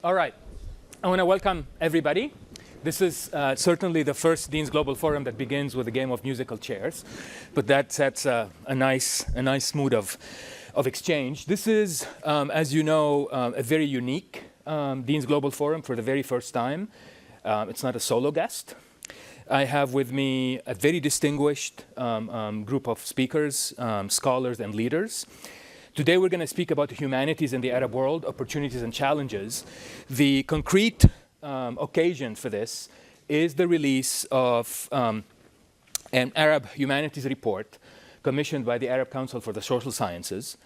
All right. I want to welcome everybody. This is certainly the first Dean's Global Forum that begins with a game of musical chairs, but that sets a nice mood of exchange. This is, as you know, a very unique Dean's Global Forum for the very first time. It's not a solo guest. I have with me a very distinguished group of speakers, scholars, and leaders. Today we're going to speak about the humanities in the Arab world, opportunities and challenges. The concrete occasion for this is the release of an Arab humanities report commissioned by the Arab Council for the Social Sciences.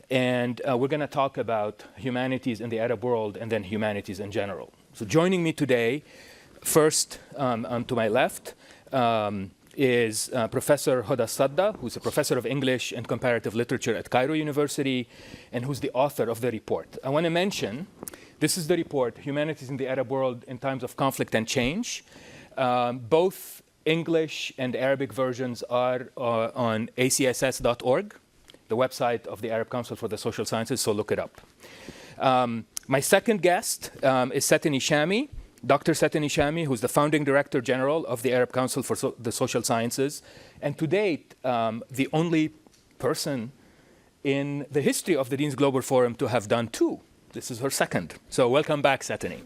And we're going to talk about humanities in the Arab world and then humanities in general. So joining me today, first to my left, is Professor Huda Sadda, who's a professor of English and comparative literature at Cairo University, and who's the author of the report. I want to mention, this is the report, Humanities in the Arab World in Times of Conflict and Change. Both English and Arabic versions are on acss.org, the website of the Arab Council for the Social Sciences, so look it up. My second guest is Setten Ishami, Dr. Setten Ishami, who's the founding director general of the Arab Council for the Social Sciences, and to date, the only person in the history of the Dean's Global Forum to have done two. This is her second. So welcome back, Setten.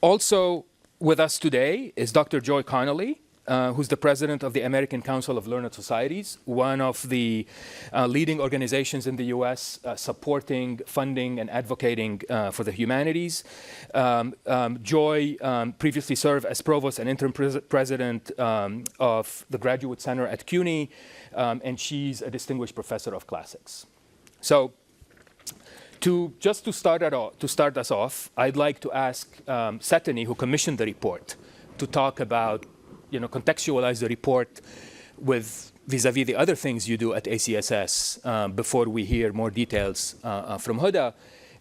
Also with us today is Dr. Joy Connolly, who's the president of the American Council of Learned Societies, one of the leading organizations in the US supporting, funding, and advocating for the humanities. Joy previously served as provost and interim president of the Graduate Center at CUNY, and she's a distinguished professor of classics. So to start us off, I'd like to ask Setten, who commissioned the report, to talk about contextualize the report with vis-a-vis the other things you do at ACSS before we hear more details from Huda.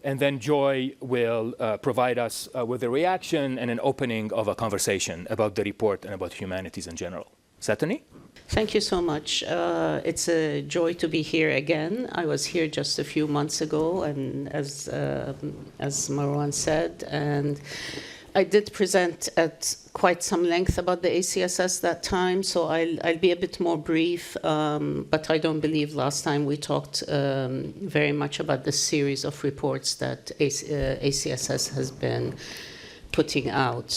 And then Joy will provide us with a reaction and an opening of a conversation about the report and about humanities in general. Setten? Thank you so much. It's a joy to be here again. I was here just a few months ago, and as Marwan said, and I did present at quite some length about the ACSS that time, so I'll be a bit more brief, but I don't believe last time we talked very much about the series of reports that ACSS has been putting out.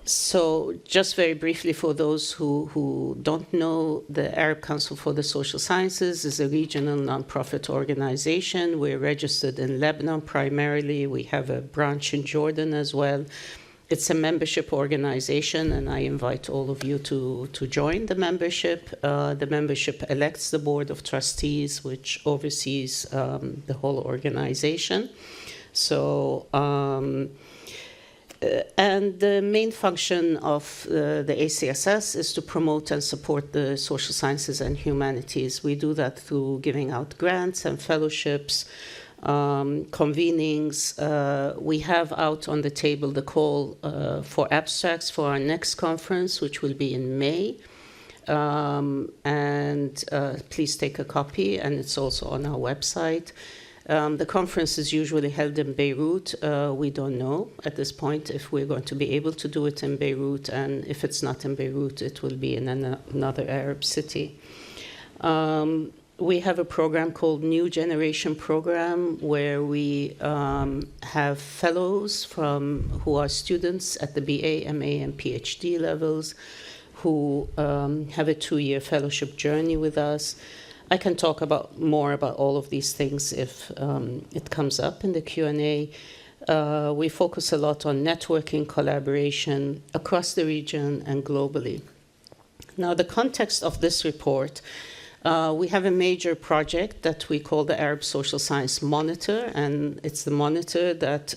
So just very briefly, for those who don't know, the Arab Council for the Social Sciences is a regional nonprofit organization. We're registered in Lebanon primarily. We have a branch in Jordan as well. It's a membership organization, and I invite all of you to join the membership. The membership elects the board of trustees, which oversees the whole organization. And the main function of the ACSS is to promote and support the social sciences and humanities. We do that through giving out grants and fellowships, convenings. We have out on the table the call for abstracts for our next conference, which will be in May. Please take a copy, and it's also on our website. The conference is usually held in Beirut. We don't know at this point if we're going to be able to do it in Beirut, and if it's not in Beirut, it will be in another Arab city. We have a program called New Generation Program, where we have fellows who are students at the BA, MA, and PhD levels who have a 2-year fellowship journey with us. I can talk more about all of these things if it comes up in the Q&A. We focus a lot on networking, collaboration across the region and globally. Now, the context of this report, we have a major project that we call the Arab Social Science Monitor, and it's the monitor that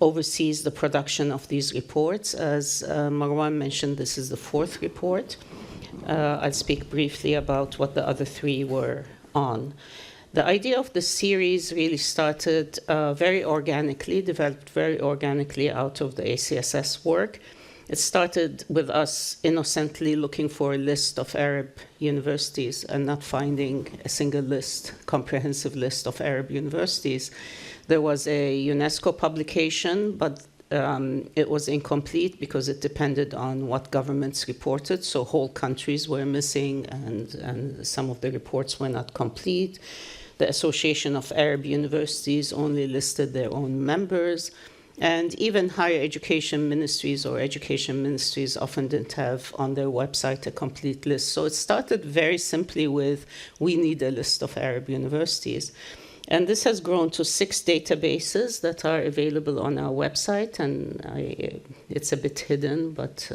oversees the production of these reports. As Marwan mentioned, this is the 4th report. I'll speak briefly about what the other 3 were on. The idea of the series really started very organically, developed very organically out of the ACSS work. It started with us innocently looking for a list of Arab universities and not finding a single list, comprehensive list of Arab universities. There was a UNESCO publication, but it was incomplete because it depended on what governments reported. So whole countries were missing, and some of the reports were not complete. The Association of Arab Universities only listed their own members. And even higher education ministries or education ministries often didn't have on their website a complete list. So it started very simply with, we need a list of Arab universities. And this has grown to 6 databases that are available on our website. And it's a bit hidden, but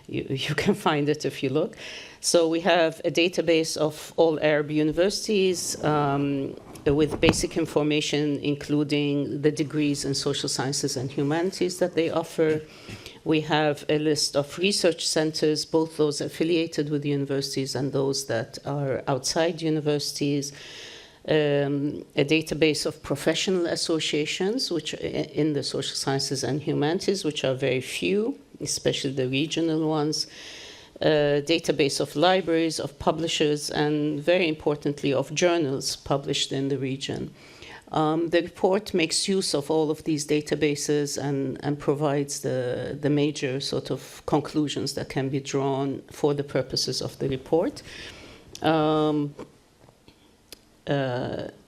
you can find it if you look. So we have a database of all Arab universities, with basic information, including the degrees in social sciences and humanities that they offer. We have a list of research centers, both those affiliated with universities and those that are outside universities. A database of professional associations, which in the social sciences and humanities, which are very few, especially the regional ones. A database of libraries, of publishers, and very importantly, of journals published in the region. The report makes use of all of these databases and provides the major sort of conclusions that can be drawn for the purposes of the report.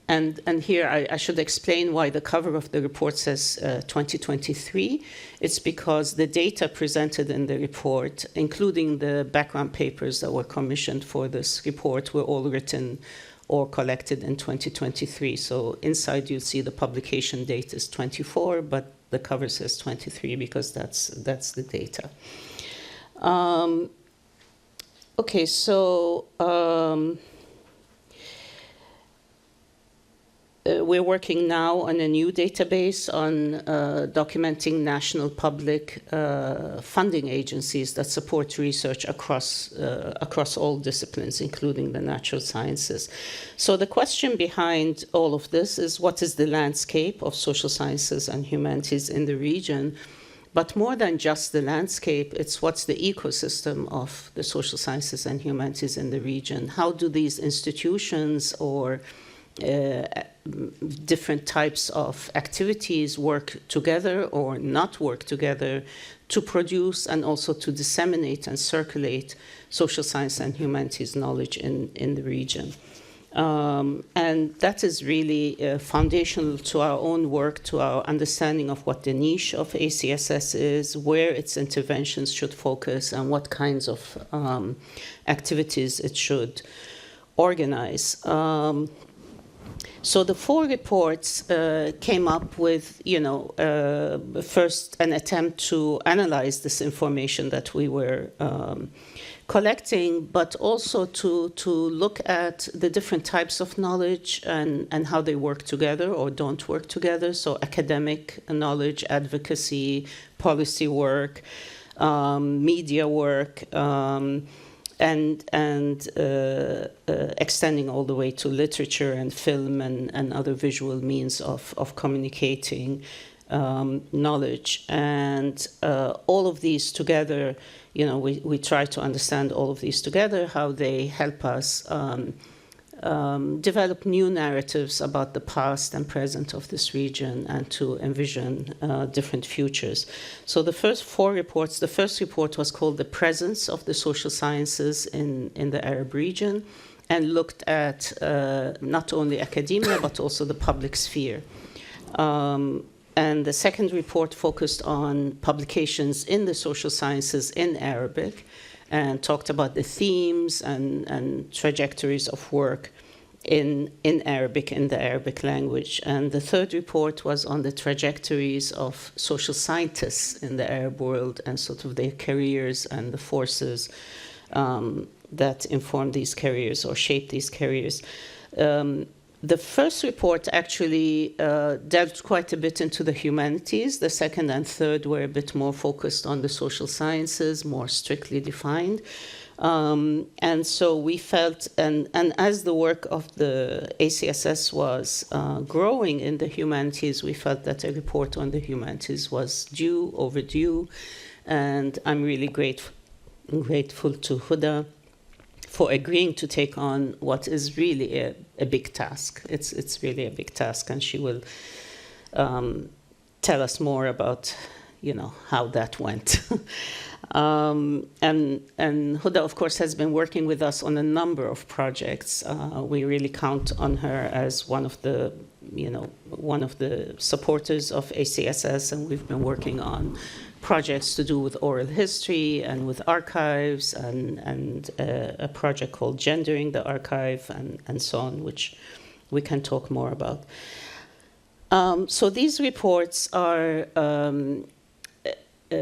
And here I should explain why the cover of the report says 2023. It's because the data presented in the report, including the background papers that were commissioned for this report, were all written or collected in 2023. So inside you'll see the publication date is 24, but the cover says 23 because that's the data. Okay, so we're working now on a new database on documenting national public funding agencies that support research across all disciplines, including the natural sciences. So the question behind all of this is, what is the landscape of social sciences and humanities in the region? But more than just the landscape, it's what's the ecosystem of the social sciences and humanities in the region? How do these institutions or different types of activities work together or not work together to produce and also to disseminate and circulate social science and humanities knowledge in the region? And that is really foundational to our own work, to our understanding of what the niche of ACSS is, where its interventions should focus, and what kinds of activities it should organize. So the 4 reports came up with, first an attempt to analyze this information that we were collecting, but also to look at the different types of knowledge and how they work together or don't work together. So academic knowledge, advocacy, policy work, media work, and extending all the way to literature and film and other visual means of communicating knowledge. And all of these together, we try to understand all of these together, how they help us develop new narratives about the past and present of this region and to envision different futures. So the first 4 reports, the first report was called The Presence of the Social Sciences in the Arab Region, and looked at not only academia, but also the public sphere. And the second report focused on publications in the social sciences in Arabic, and talked about the themes and trajectories of work in Arabic, in the Arabic language. And the third report was on the trajectories of social scientists in the Arab world and sort of their careers and the forces that inform these careers or shape these careers. The first report actually delved quite a bit into the humanities. The second and third were a bit more focused on the social sciences, more strictly defined. And so we felt, and as the work of the ACSS was growing in the humanities, we felt that a report on the humanities was overdue. And I'm really grateful to Huda for agreeing to take on what is really a big task. It's really a big task, and she will tell us more about, how that went. And Huda, of course, has been working with us on a number of projects. We really count on her as one of the supporters of ACSS, and we've been working on projects to do with oral history and with archives, and a project called Gendering the Archive, and so on, which we can talk more about. So these reports are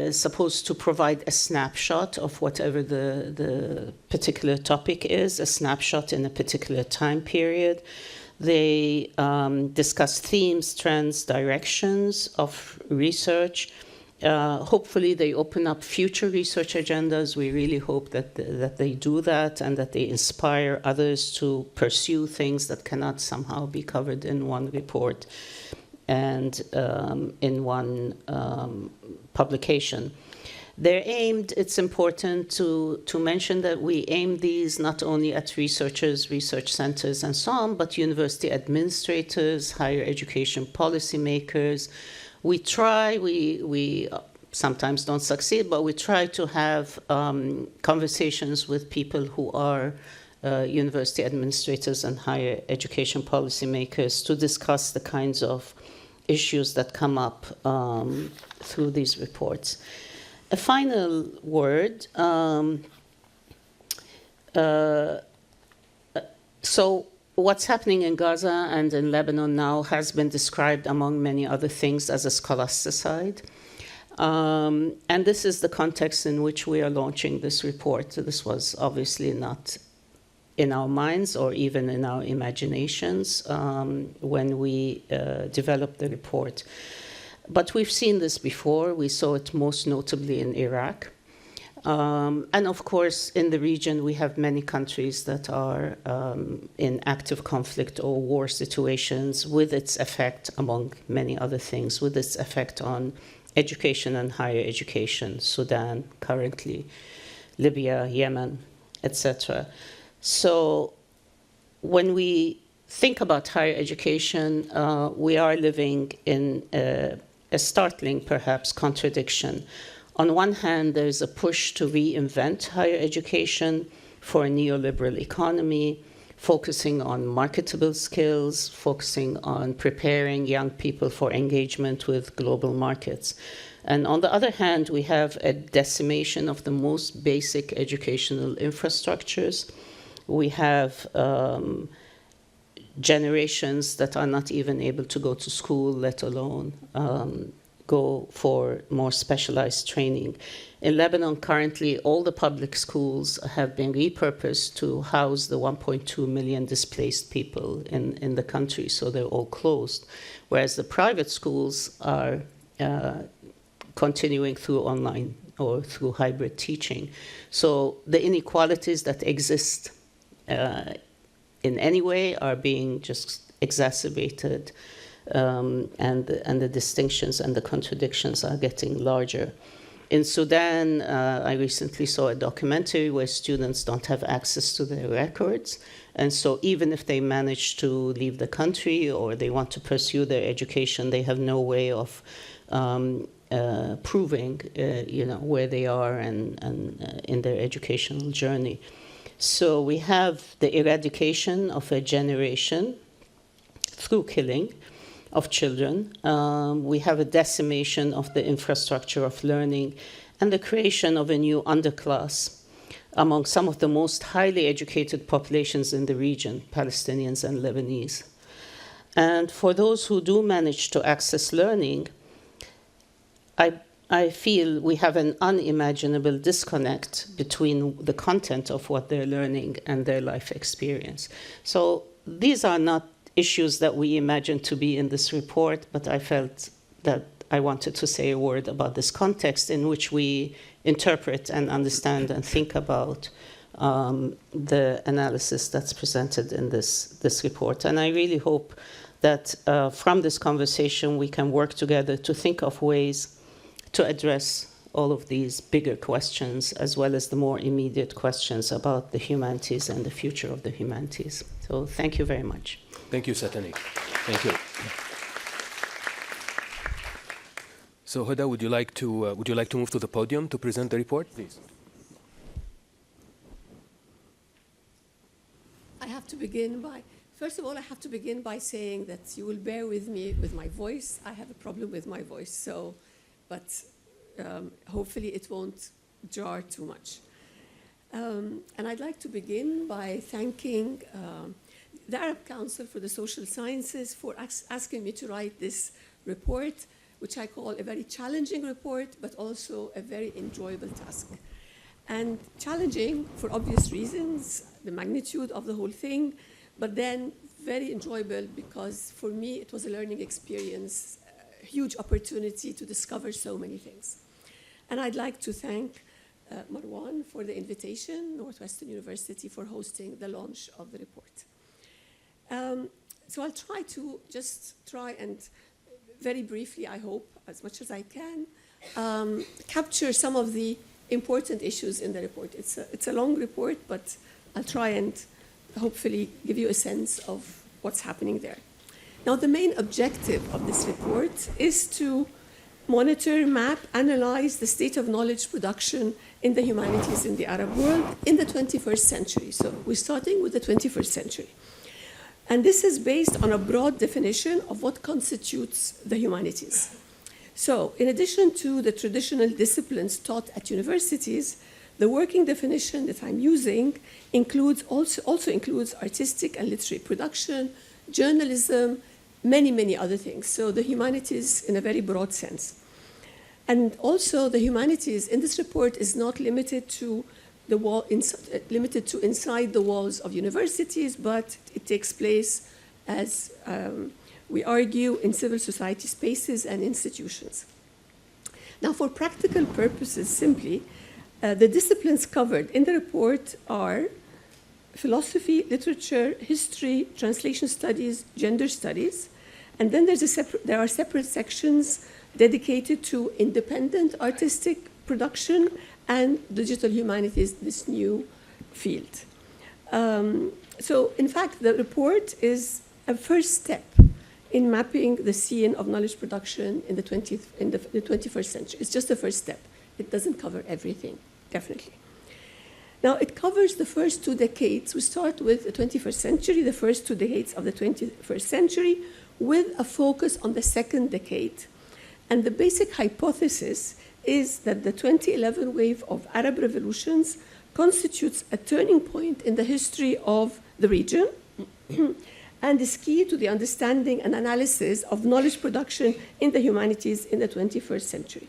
supposed to provide a snapshot of whatever the particular topic is, a snapshot in a particular time period. They discuss themes, trends, directions of research. Hopefully they open up future research agendas. We really hope that they do that, and that they inspire others to pursue things that cannot somehow be covered in one report and in one publication. They're aimed, it's important to mention that we aim these not only at researchers, research centers, and so on, but university administrators, higher education policymakers. We try, we sometimes don't succeed, but we try to have conversations with people who are university administrators and higher education policymakers to discuss the kinds of issues that come up through these reports. A final word. So what's happening in Gaza and in Lebanon now has been described, among many other things, as a scholasticide. And this is the context in which we are launching this report. This was obviously not in our minds or even in our imaginations when we developed the report. But we've seen this before. We saw it most notably in Iraq. And of course, in the region, we have many countries that are in active conflict or war situations, with its effect, among many other things, with its effect on education and higher education, Sudan currently, Libya, Yemen, etc. So when we think about higher education, we are living in a startling, perhaps, contradiction. On one hand, there's a push to reinvent higher education for a neoliberal economy, focusing on marketable skills, focusing on preparing young people for engagement with global markets. And on the other hand, we have a decimation of the most basic educational infrastructures. We have generations that are not even able to go to school, let alone go for more specialized training. In Lebanon, currently, all the public schools have been repurposed to house the 1.2 million displaced people in the country, so they're all closed, whereas the private schools are continuing through online or through hybrid teaching. So the inequalities that exist in any way are being just exacerbated, and the distinctions and the contradictions are getting larger. In Sudan, I recently saw a documentary where students don't have access to their records, and so even if they manage to leave the country or they want to pursue their education, they have no way of proving, where they are and in their educational journey. So we have the eradication of a generation through killing of children. We have a decimation of the infrastructure of learning and the creation of a new underclass among some of the most highly educated populations in the region, Palestinians and Lebanese. And for those who do manage to access learning, I feel we have an unimaginable disconnect between the content of what they're learning and their life experience. So these are not issues that we imagine to be in this report, but I felt that I wanted to say a word about this context in which we interpret and understand and think about the analysis that's presented in this report. And I really hope that from this conversation we can work together to think of ways to address all of these bigger questions, as well as the more immediate questions about the humanities and the future of the humanities. So thank you very much. Thank you, Satani. Thank you. So, Huda, would you like to move to the podium to present the report, please? First of all, I have to begin by saying that you will bear with me with my voice. I have a problem with my voice, but hopefully it won't jar too much. And I'd like to begin by thanking the Arab Council for the Social Sciences for asking me to write this report, which I call a very challenging report, but also a very enjoyable task. And challenging for obvious reasons, the magnitude of the whole thing, but then very enjoyable because for me it was a learning experience, a huge opportunity to discover so many things. And I'd like to thank Marwan for the invitation, Northwestern University for hosting the launch of the report. So I'll try and very briefly, I hope, as much as I can, capture some of the important issues in the report. It's a long report, but I'll try and hopefully give you a sense of what's happening there. Now, the main objective of this report is to monitor, map, analyze the state of knowledge production in the humanities in the Arab world in the 21st century. So we're starting with the 21st century. And this is based on a broad definition of what constitutes the humanities. So in addition to the traditional disciplines taught at universities, the working definition that I'm using also includes artistic and literary production, journalism, many other things. So the humanities in a very broad sense. And also the humanities in this report is not limited to inside the walls of universities, but it takes place, as we argue, in civil society spaces and institutions. Now, for practical purposes, simply, the disciplines covered in the report are philosophy, literature, history, translation studies, gender studies, and then there are separate sections dedicated to independent artistic production and digital humanities, this new field. So, in fact, the report is a first step in mapping the scene of knowledge production in the 21st century. It's just the first step. It doesn't cover everything, definitely. Now, it covers the first 2 decades. We start with the 21st century, the first 2 decades of the 21st century, with a focus on the second decade. And the basic hypothesis is that the 2011 wave of Arab revolutions constitutes a turning point in the history of the region and is key to the understanding and analysis of knowledge production in the humanities in the 21st century.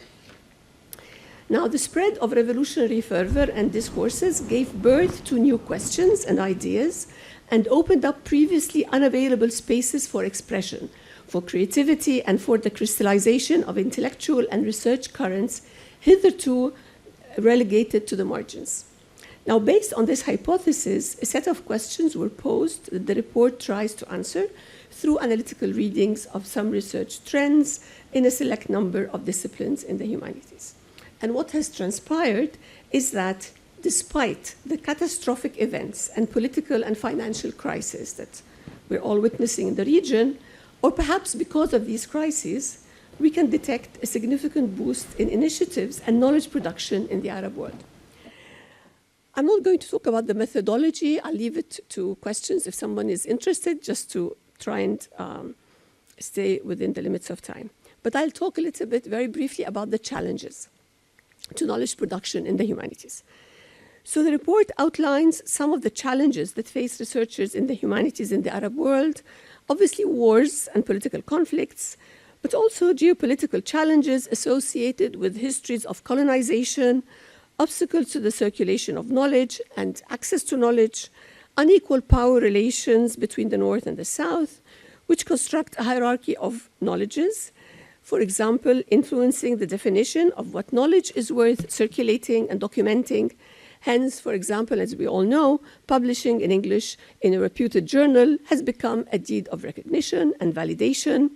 Now, the spread of revolutionary fervor and discourses gave birth to new questions and ideas and opened up previously unavailable spaces for expression, for creativity, and for the crystallization of intellectual and research currents hitherto relegated to the margins. Now, based on this hypothesis, a set of questions were posed that the report tries to answer through analytical readings of some research trends in a select number of disciplines in the humanities. And what has transpired is that despite the catastrophic events and political and financial crises that we're all witnessing in the region, or perhaps because of these crises, we can detect a significant boost in initiatives and knowledge production in the Arab world. I'm not going to talk about the methodology. I'll leave it to questions if someone is interested, just to try and stay within the limits of time. But I'll talk a little bit very briefly about the challenges to knowledge production in the humanities. So the report outlines some of the challenges that face researchers in the humanities in the Arab world, obviously wars and political conflicts, but also geopolitical challenges associated with histories of colonization, obstacles to the circulation of knowledge and access to knowledge, unequal power relations between the North and the South, which construct a hierarchy of knowledges, for example, influencing the definition of what knowledge is worth circulating and documenting. Hence, for example, as we all know, publishing in English in a reputed journal has become a deed of recognition and validation.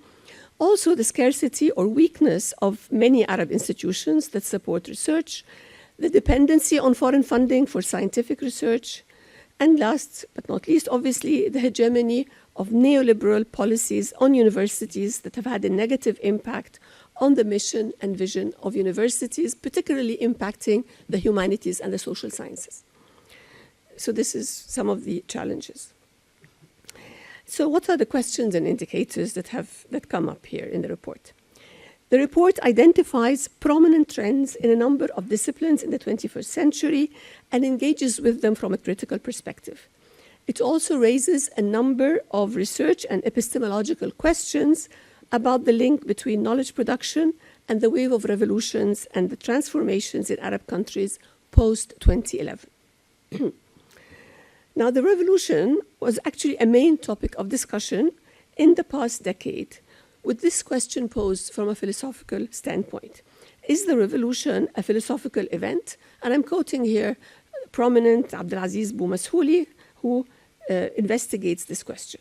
Also, the scarcity or weakness of many Arab institutions that support research, the dependency on foreign funding for scientific research, and last but not least, obviously, the hegemony of neoliberal policies on universities that have had a negative impact on the mission and vision of universities, particularly impacting the humanities and the social sciences. So this is some of the challenges. So what are the questions and indicators that come up here in the report? The report identifies prominent trends in a number of disciplines in the 21st century and engages with them from a critical perspective. It also raises a number of research and epistemological questions about the link between knowledge production and the wave of revolutions and the transformations in Arab countries post-2011. Now, the revolution was actually a main topic of discussion in the past decade, with this question posed from a philosophical standpoint. Is the revolution a philosophical event? And I'm quoting here prominent Abdelaziz Boumassouli, who investigates this question.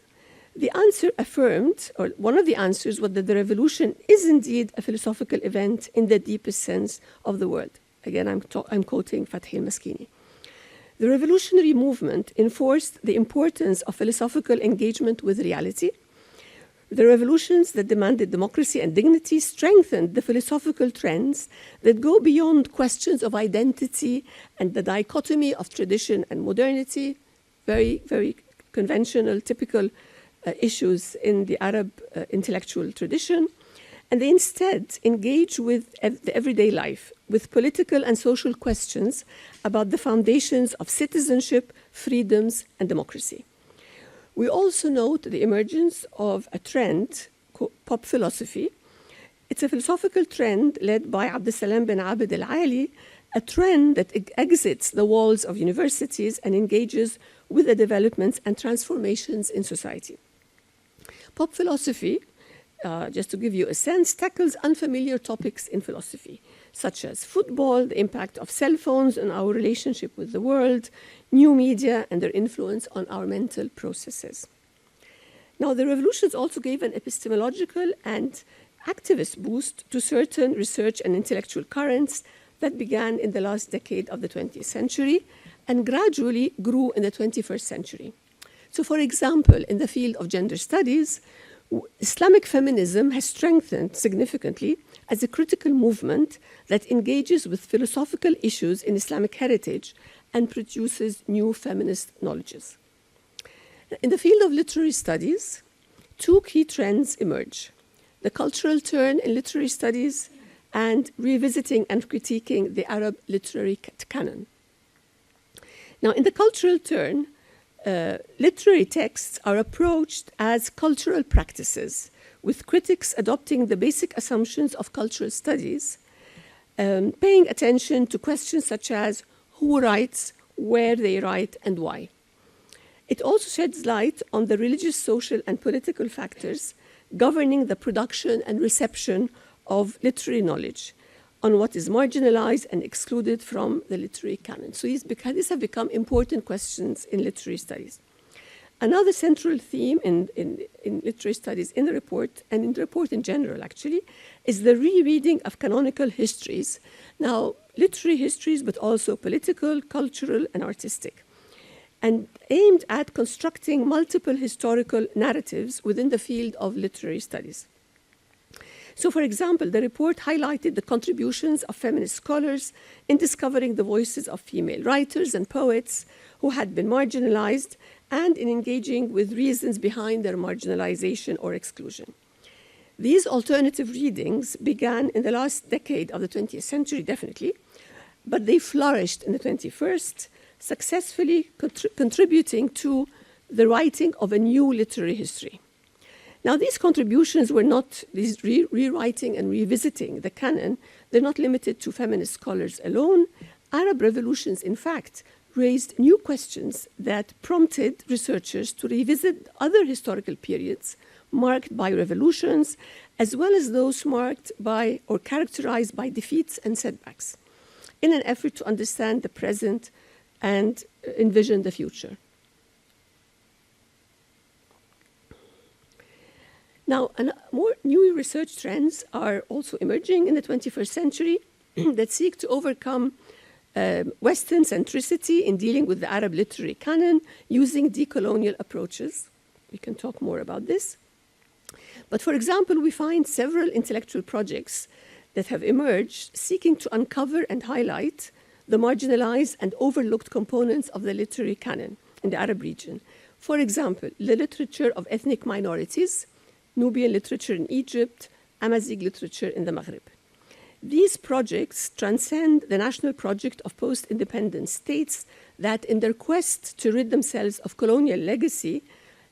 The answer affirmed, or one of the answers, was that the revolution is indeed a philosophical event in the deepest sense of the word. Again, I'm quoting Fathi al-Maskini. The revolutionary movement enforced the importance of philosophical engagement with reality. The revolutions that demanded democracy and dignity strengthened the philosophical trends that go beyond questions of identity and the dichotomy of tradition and modernity, very, very conventional, typical issues in the Arab intellectual tradition. And they instead engage with the everyday life, with political and social questions about the foundations of citizenship, freedoms, and democracy. We also note the emergence of a trend called pop philosophy. It's a philosophical trend led by Abdeslam bin Abd al-Ali, a trend that exits the walls of universities and engages with the developments and transformations in society. Pop philosophy, just to give you a sense, tackles unfamiliar topics in philosophy, such as football, the impact of cell phones on our relationship with the world, new media, and their influence on our mental processes. Now, the revolutions also gave an epistemological and activist boost to certain research and intellectual currents that began in the last decade of the 20th century and gradually grew in the 21st century. So, for example, in the field of gender studies, Islamic feminism has strengthened significantly as a critical movement that engages with philosophical issues in Islamic heritage and produces new feminist knowledges. In the field of literary studies, two key trends emerge: the cultural turn in literary studies and revisiting and critiquing the Arab literary canon. Now, in the cultural turn, literary texts are approached as cultural practices, with critics adopting the basic assumptions of cultural studies, paying attention to questions such as who writes, where they write, and why. It also sheds light on the religious, social, and political factors governing the production and reception of literary knowledge, on what is marginalized and excluded from the literary canon. So these have become important questions in literary studies. Another central theme in literary studies in the report, and in the report in general actually, is the rereading of canonical histories. Now, literary histories, but also political, cultural, and artistic, and aimed at constructing multiple historical narratives within the field of literary studies. So, for example, the report highlighted the contributions of feminist scholars in discovering the voices of female writers and poets who had been marginalized and in engaging with reasons behind their marginalization or exclusion. These alternative readings began in the last decade of the 20th century, definitely, but they flourished in the 21st, successfully contributing to the writing of a new literary history. Now, these contributions were not, these rewriting and revisiting the canon, they're not limited to feminist scholars alone. Arab revolutions, in fact, raised new questions that prompted researchers to revisit other historical periods marked by revolutions, as well as those marked by or characterized by defeats and setbacks, in an effort to understand the present and envision the future. Now, more new research trends are also emerging in the 21st century that seek to overcome Western centricity in dealing with the Arab literary canon using decolonial approaches. We can talk more about this. But for example, we find several intellectual projects that have emerged seeking to uncover and highlight the marginalized and overlooked components of the literary canon in the Arab region. For example, the literature of ethnic minorities, Nubian literature in Egypt, Amazigh literature in the Maghreb. These projects transcend the national project of post-independent states that, in their quest to rid themselves of colonial legacy,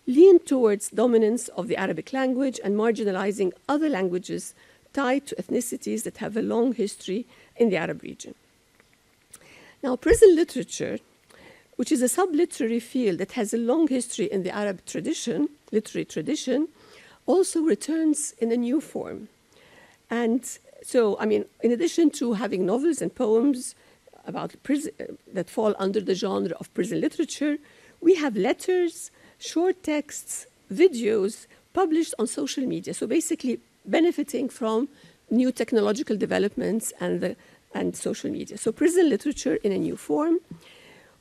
lean towards dominance of the Arabic language and marginalizing other languages tied to ethnicities that have a long history in the Arab region. Now, prison literature, which is a sub-literary field that has a long history in the Arab tradition, literary tradition, also returns in a new form. And so, I mean, in addition to having novels and poems about prison, that fall under the genre of prison literature, we have letters, short texts, videos published on social media. So basically benefiting from new technological developments and social media. So prison literature in a new form.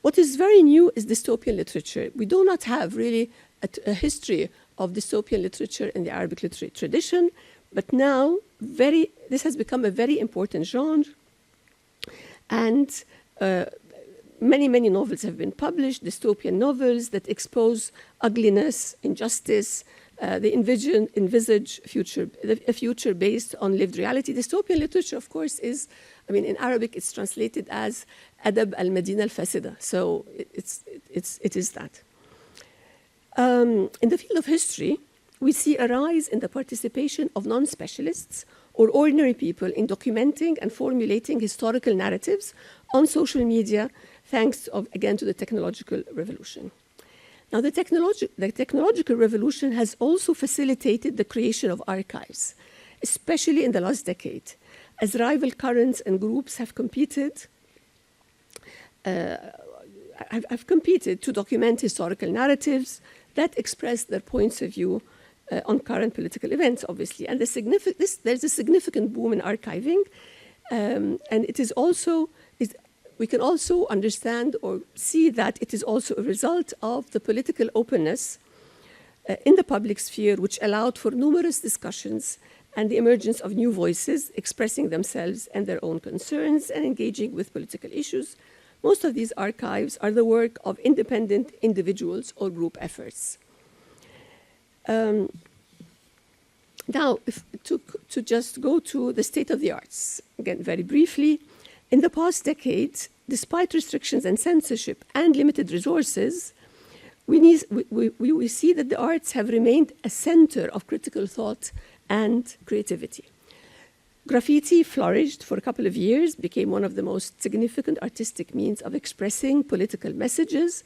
What is very new is dystopian literature. We do not have really a history of dystopian literature in the Arabic literary tradition, but now this has become a very important genre, and many novels have been published, dystopian novels that expose ugliness, injustice. They envisage a future based on lived reality. Dystopian literature, of course, is, I mean, in Arabic, it's translated as Adab al-Madina al-Fasida. So it is that. In the field of history, we see a rise in the participation of non-specialists or ordinary people in documenting and formulating historical narratives on social media, thanks, again, to the technological revolution. Now, the technological revolution has also facilitated the creation of archives, especially in the last decade, as rival currents and groups have competed to document historical narratives that express their points of view on current political events, obviously. And there's a significant boom in archiving, and it is also, we can also understand or see that it is also a result of the political openness in the public sphere, which allowed for numerous discussions and the emergence of new voices expressing themselves and their own concerns and engaging with political issues. Most of these archives are the work of independent individuals or group efforts. Now, to just go to the state of the arts, again, very briefly, in the past decade, despite restrictions and censorship and limited resources, we see that the arts have remained a center of critical thought and creativity. Graffiti flourished for a couple of years, became one of the most significant artistic means of expressing political messages,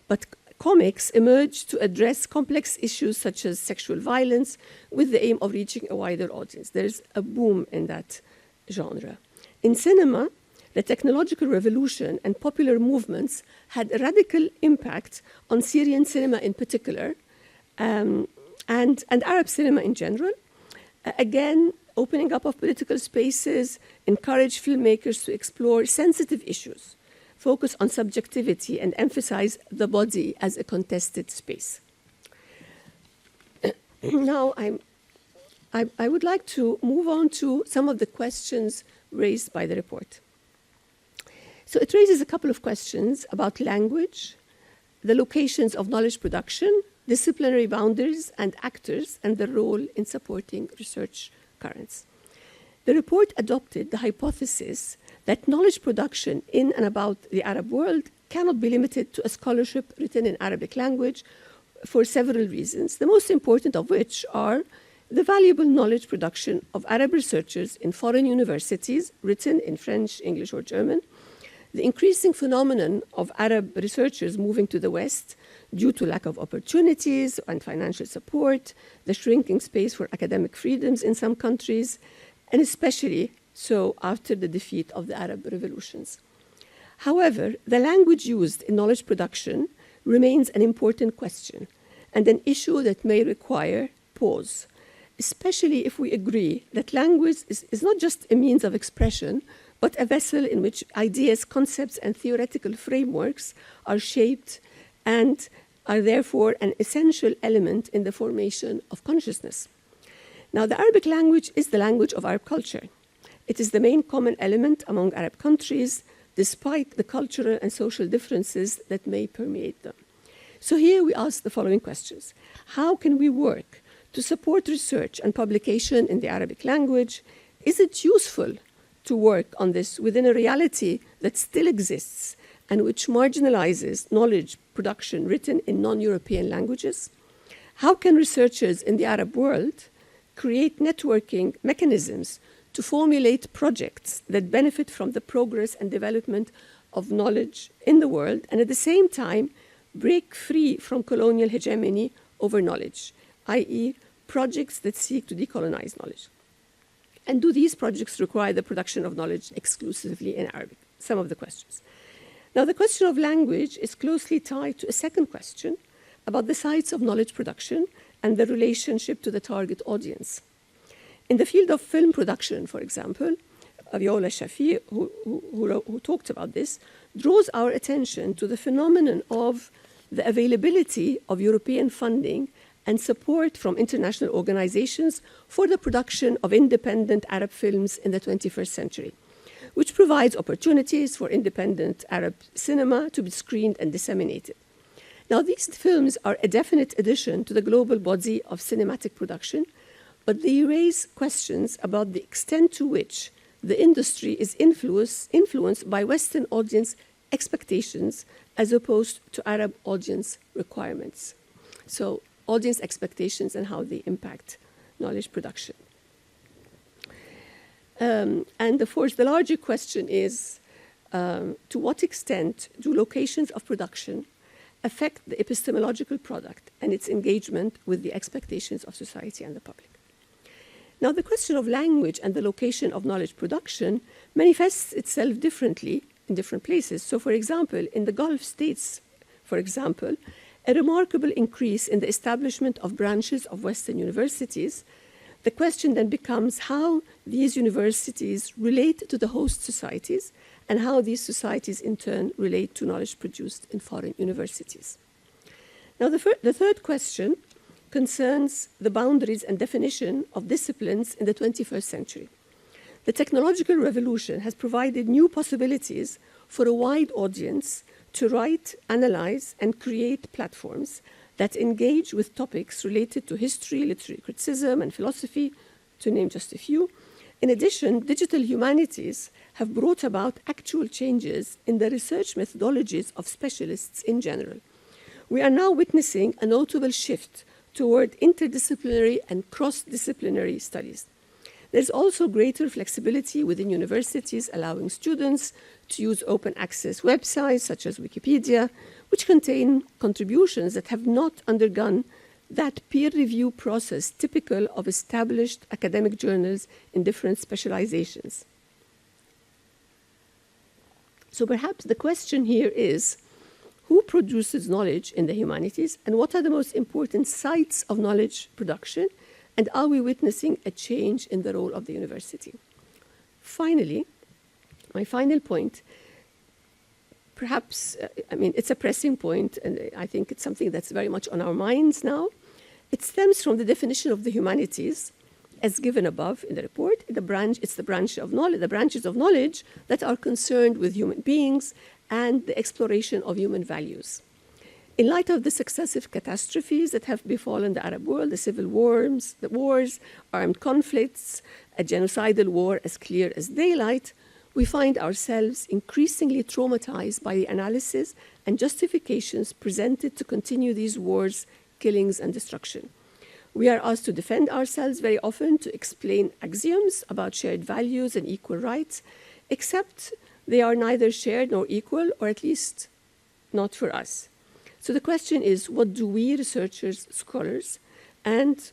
but comics emerged to address complex issues such as sexual violence with the aim of reaching a wider audience. There's a boom in that genre. In cinema, the technological revolution and popular movements had a radical impact on Syrian cinema in particular, and Arab cinema in general. Again, opening up of political spaces encouraged filmmakers to explore sensitive issues, focus on subjectivity, and emphasize the body as a contested space. Now, I would like to move on to some of the questions raised by the report. So it raises a couple of questions about language, the locations of knowledge production, disciplinary boundaries and actors, and their role in supporting research currents. The report adopted the hypothesis that knowledge production in and about the Arab world cannot be limited to a scholarship written in Arabic language for several reasons, the most important of which are the valuable knowledge production of Arab researchers in foreign universities written in French, English, or German, the increasing phenomenon of Arab researchers moving to the West due to lack of opportunities and financial support, the shrinking space for academic freedoms in some countries, and especially so after the defeat of the Arab revolutions. However, the language used in knowledge production remains an important question and an issue that may require pause. especially if we agree that language is not just a means of expression, but a vessel in which ideas, concepts, and theoretical frameworks are shaped and are therefore an essential element in the formation of consciousness. Now, the Arabic language is the language of Arab culture. It is the main common element among Arab countries, despite the cultural and social differences that may permeate them. So here we ask the following questions. How can we work to support research and publication in the Arabic language? Is it useful to work on this within a reality that still exists and which marginalizes knowledge production written in non-European languages? How can researchers in the Arab world create networking mechanisms to formulate projects that benefit from the progress and development of knowledge in the world, and at the same time break free from colonial hegemony over knowledge, i.e., projects that seek to decolonize knowledge? And do these projects require the production of knowledge exclusively in Arabic? Some of the questions. Now, the question of language is closely tied to a second question about the sites of knowledge production and the relationship to the target audience. In the field of film production, for example, Viola Shafi, who talked about this, draws our attention to the phenomenon of the availability of European funding and support from international organizations for the production of independent Arab films in the 21st century, which provides opportunities for independent Arab cinema to be screened and disseminated. Now, these films are a definite addition to the global body of cinematic production, but they raise questions about the extent to which the industry is influenced by Western audience expectations as opposed to Arab audience requirements. So, audience expectations and how they impact knowledge production. And of course, the larger question is, to what extent do locations of production affect the epistemological product and its engagement with the expectations of society and the public? Now, the question of language and the location of knowledge production manifests itself differently in different places. So, for example, in the Gulf states, for example, a remarkable increase in the establishment of branches of Western universities. The question then becomes how these universities relate to the host societies and how these societies in turn relate to knowledge produced in foreign universities. Now, the third question concerns the boundaries and definition of disciplines in the 21st century. The technological revolution has provided new possibilities for a wide audience to write, analyze, and create platforms that engage with topics related to history, literary criticism, and philosophy, to name just a few. In addition, digital humanities have brought about actual changes in the research methodologies of specialists in general. We are now witnessing a notable shift toward interdisciplinary and cross-disciplinary studies. There's also greater flexibility within universities, allowing students to use open access websites such as Wikipedia, which contain contributions that have not undergone that peer review process typical of established academic journals in different specializations. So perhaps the question here is, who produces knowledge in the humanities, and what are the most important sites of knowledge production, and are we witnessing a change in the role of the university? Finally, my final point, perhaps, it's a pressing point, and I think it's something that's very much on our minds now. It stems from the definition of the humanities, as given above in the report. It's the branches of knowledge that are concerned with human beings and the exploration of human values. In light of the successive catastrophes that have befallen the Arab world, the civil wars, armed conflicts, a genocidal war as clear as daylight, we find ourselves increasingly traumatized by the analysis and justifications presented to continue these wars, killings, and destruction. We are asked to defend ourselves very often, to explain axioms about shared values and equal rights, except they are neither shared nor equal, or at least not for us. So the question is, what do we researchers, scholars, and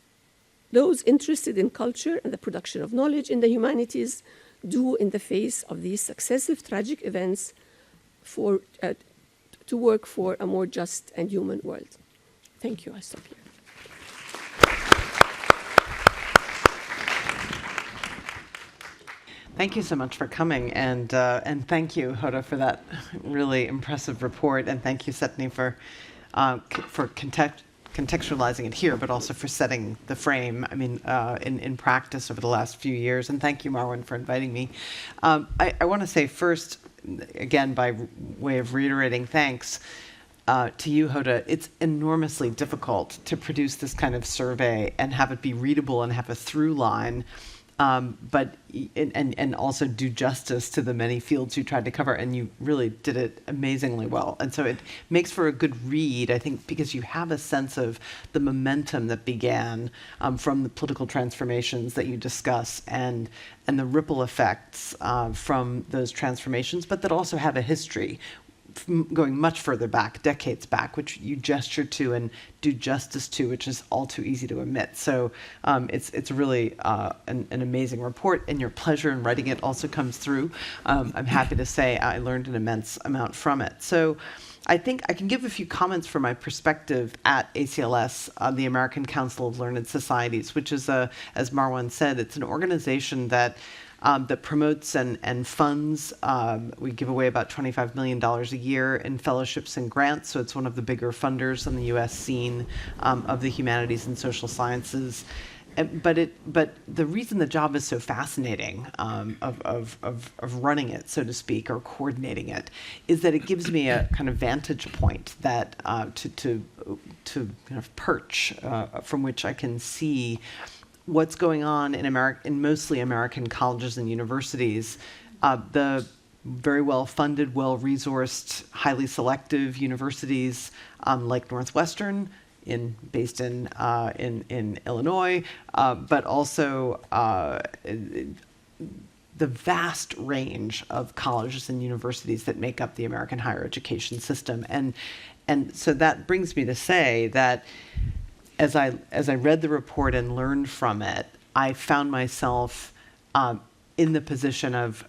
those interested in culture and the production of knowledge in the humanities do in the face of these successive tragic events to work for a more just and human world? Thank you. I stop here. Thank you so much for coming, and thank you, Hoda, for that really impressive report, and thank you, Setni, for contextualizing it here, but also for setting the frame. I mean, in practice over the last few years, and thank you, Marwan, for inviting me. I want to say first, again, by way of reiterating thanks. To you, Hoda, it's enormously difficult to produce this kind of survey and have it be readable and have a through line, but also do justice to the many fields you tried to cover, and you really did it amazingly well. And so it makes for a good read, I think, because you have a sense of the momentum that began from the political transformations that you discuss, and the ripple effects from those transformations, but that also have a history going much further back, decades back, which you gesture to and do justice to, which is all too easy to omit. So it's really an amazing report, and your pleasure in writing it also comes through. I'm happy to say I learned an immense amount from it. So I think I can give a few comments from my perspective at ACLS, the American Council of Learned Societies, which is, as Marwan said, it's an organization that promotes and funds. We give away about $25 million a year in fellowships and grants, so it's one of the bigger funders on the U.S. scene of the humanities and social sciences. But the reason the job is so fascinating of running it, so to speak, or coordinating it, is that it gives me a kind of vantage point that to kind of perch from which I can see what's going on in mostly American colleges and universities. The very well-funded, well-resourced, highly selective universities like Northwestern, based in Illinois, but also the vast range of colleges and universities that make up the American higher education system. And so that brings me to say that as I read the report and learned from it, I found myself in the position of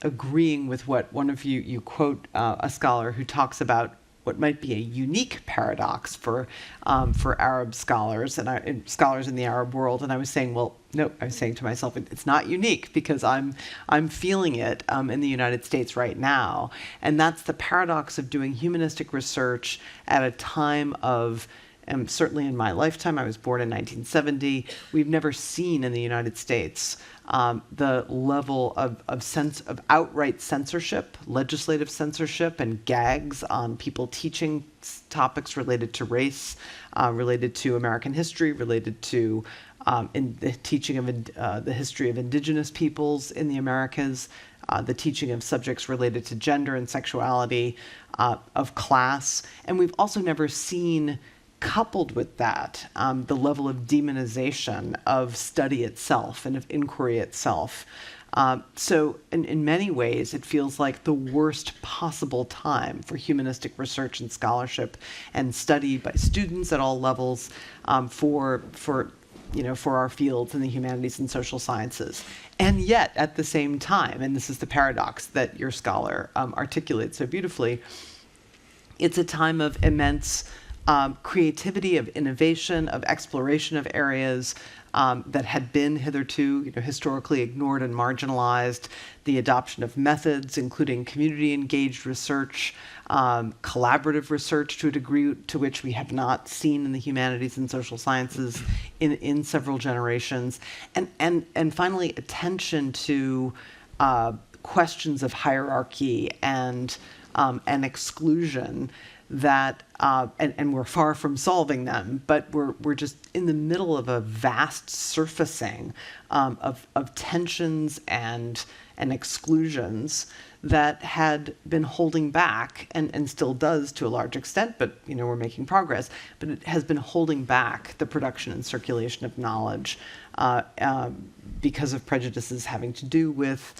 agreeing with what one of you quote a scholar who talks about what might be a unique paradox for Arab scholars and scholars in the Arab world. And I was saying, well, no, I was saying to myself, it's not unique because I'm feeling it in the United States right now. And that's the paradox of doing humanistic research at a time of, and certainly in my lifetime, I was born in 1970, we've never seen in the United States the level of outright censorship, legislative censorship, and gags on people teaching topics related to race, related to American history, related to in the teaching of the history of indigenous peoples in the Americas, the teaching of subjects related to gender and sexuality, of class. And we've also never seen, coupled with that, the level of demonization of study itself and of inquiry itself. So in many ways, it feels like the worst possible time for humanistic research and scholarship and study by students at all levels for our fields in the humanities and social sciences. And yet, at the same time, and this is the paradox that your scholar articulates so beautifully, it's a time of immense creativity, of innovation, of exploration of areas that had been hitherto historically ignored and marginalized, the adoption of methods, including community-engaged research, collaborative research to a degree to which we have not seen in the humanities and social sciences in several generations, and finally, attention to questions of hierarchy and exclusion that, and we're far from solving them, but we're just in the middle of a vast surfacing of tensions and exclusions that had been holding back, and still does to a large extent, but we're making progress, but it has been holding back the production and circulation of knowledge because of prejudices having to do with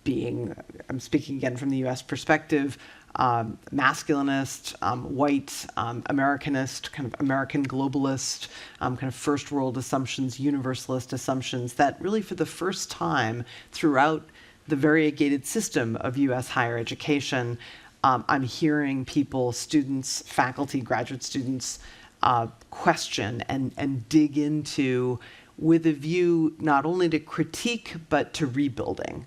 being, I'm speaking again from the US perspective, masculinist, white, Americanist, kind of American globalist, kind of first world assumptions, universalist assumptions that really for the first time throughout the variegated system of US higher education, I'm hearing people, students, faculty, graduate students, question and dig into with a view not only to critique but to rebuilding.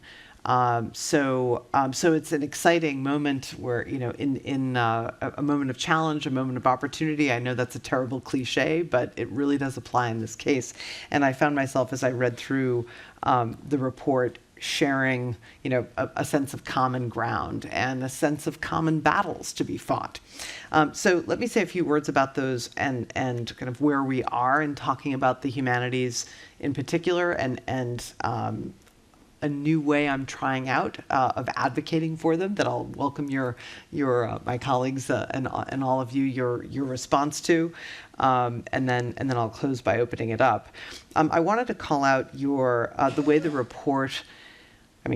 So it's an exciting moment where, in a moment of challenge, a moment of opportunity. I know that's a terrible cliche, but it really does apply in this case. And I found myself, as I read through the report, sharing, a sense of common ground and a sense of common battles to be fought. So let me say a few words about those and kind of where we are in talking about the humanities in particular, and a new way I'm trying out of advocating for them that I'll welcome my colleagues and all of you your response to, and then I'll close by opening it up. I wanted to call out the way the report.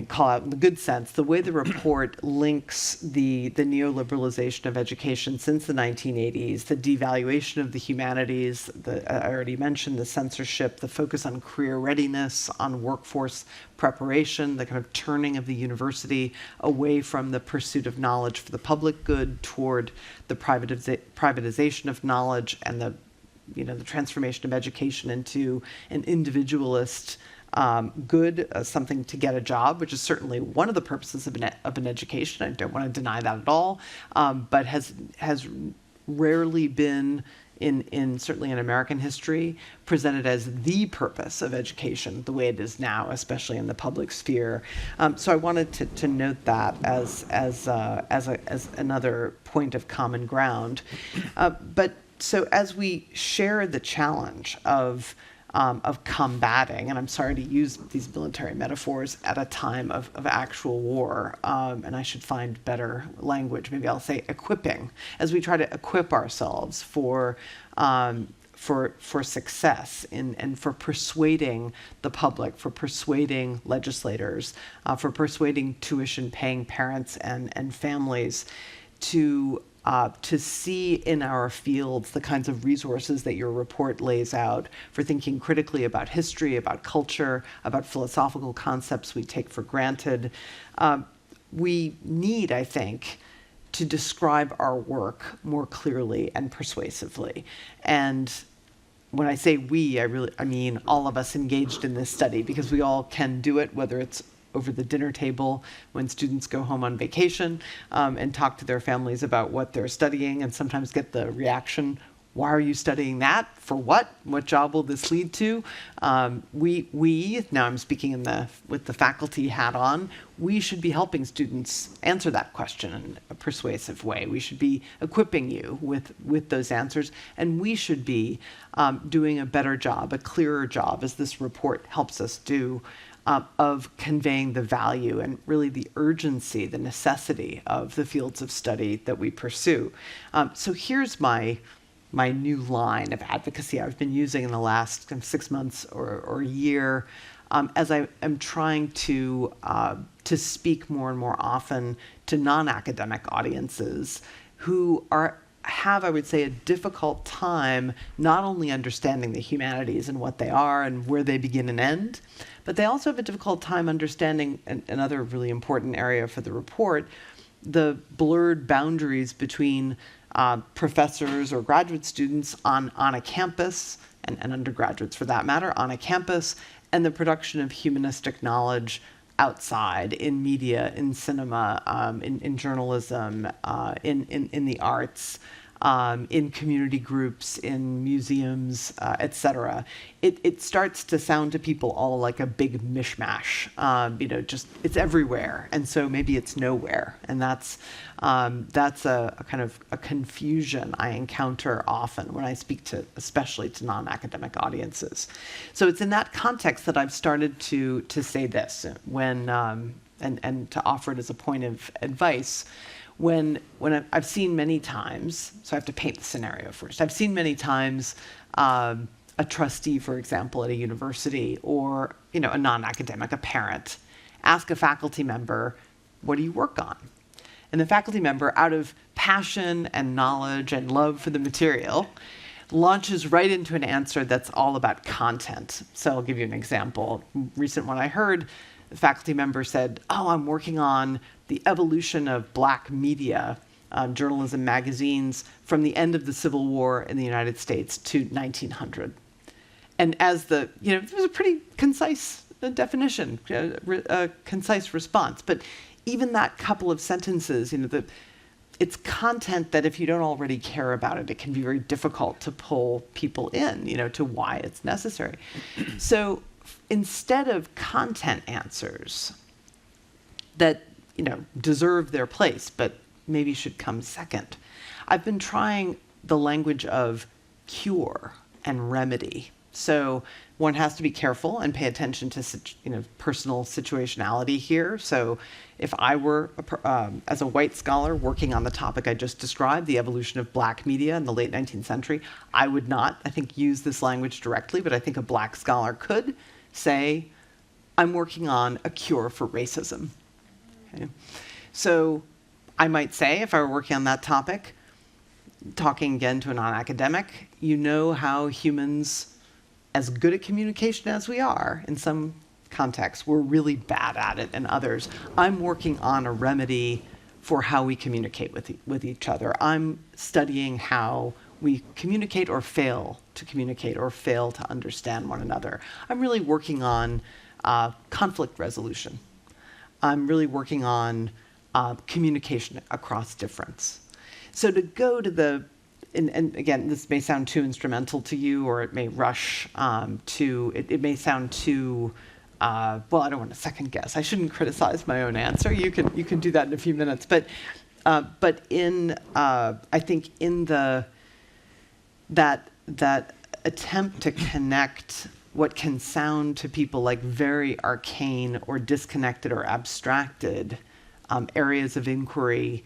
Call out in the good sense, the way the report links the neoliberalization of education since the 1980s, the devaluation of the humanities, I already mentioned the censorship, the focus on career readiness, on workforce preparation, the kind of turning of the university away from the pursuit of knowledge for the public good toward the privatization of knowledge, and the transformation of education into an individualist good, something to get a job, which is certainly one of the purposes of an education. I don't want to deny that at all, but has rarely been, certainly in American history, presented as the purpose of education the way it is now, especially in the public sphere. So I wanted to note that as another point of common ground. But so as we share the challenge of combating, and I'm sorry to use these military metaphors at a time of actual war, and I should find better language. Maybe I'll say equipping, as we try to equip ourselves for success and for persuading the public, for persuading legislators, for persuading tuition-paying parents and families to see in our fields the kinds of resources that your report lays out for thinking critically about history, about culture, about philosophical concepts we take for granted. We need, I think, to describe our work more clearly and persuasively. And when I say we, I mean all of us engaged in this study, because we all can do it, whether it's over the dinner table when students go home on vacation and talk to their families about what they're studying, and sometimes get the reaction, why are you studying that? For what? What job will this lead to? We now I'm speaking with the faculty hat on, we should be helping students answer that question in a persuasive way. We should be equipping you with those answers, and we should be doing a better job, a clearer job, as this report helps us do, of conveying the value and really the urgency, the necessity of the fields of study that we pursue. So here's my new line of advocacy I've been using in the last 6 months or a year, as I am trying to speak more and more often to non-academic audiences who have, I would say, a difficult time not only understanding the humanities and what they are and where they begin and end, but they also have a difficult time understanding another really important area for the report, the blurred boundaries between professors or graduate students on a campus, and undergraduates for that matter, on a campus, and the production of humanistic knowledge outside, in media, in cinema, in journalism, in the arts, in community groups, in museums, etc. It starts to sound to people all like a big mishmash. Just it's everywhere, and so maybe it's nowhere, and that's a kind of a confusion I encounter often when I speak especially to non-academic audiences. So it's in that context that I've started to say this when and to offer it as a point of advice. When I've seen many times, so I have to paint the scenario first. I've seen many times a trustee, for example, at a university, or a non-academic, a parent, ask a faculty member, "What do you work on?" And the faculty member, out of passion and knowledge and love for the material, launches right into an answer that's all about content. So I'll give you an example. Recent one I heard, the faculty member said, "Oh, I'm working on the evolution of Black media, journalism magazines, from the end of the Civil War in the United States to 1900. and as the, it was a pretty concise definition, a concise response. But even that couple of sentences, it's content that if you don't already care about it, it can be very difficult to pull people in, to why it's necessary. So instead of content answers that, deserve their place, but maybe should come second, I've been trying the language of cure and remedy. So one has to be careful and pay attention to personal situationality here. So if I were, as a white scholar working on the topic I just described, the evolution of black media in the late 19th century, I would not, I think, use this language directly, but I think a black scholar could say, I'm working on a cure for racism. Okay? So I might say, if I were working on that topic, talking again to a non-academic, how humans, as good at communication as we are, in some contexts, we're really bad at it in others. I'm working on a remedy for how we communicate with each other. I'm studying how we communicate or fail to communicate or fail to understand one another. I'm really working on conflict resolution. I'm really working on communication across difference. So to go to and again, this may sound too instrumental to you, or it may rush it may sound too, well, I don't want to second guess. I shouldn't criticize my own answer. You can do that in a few minutes. But I think in that attempt to connect what can sound to people like very arcane or disconnected or abstracted areas of inquiry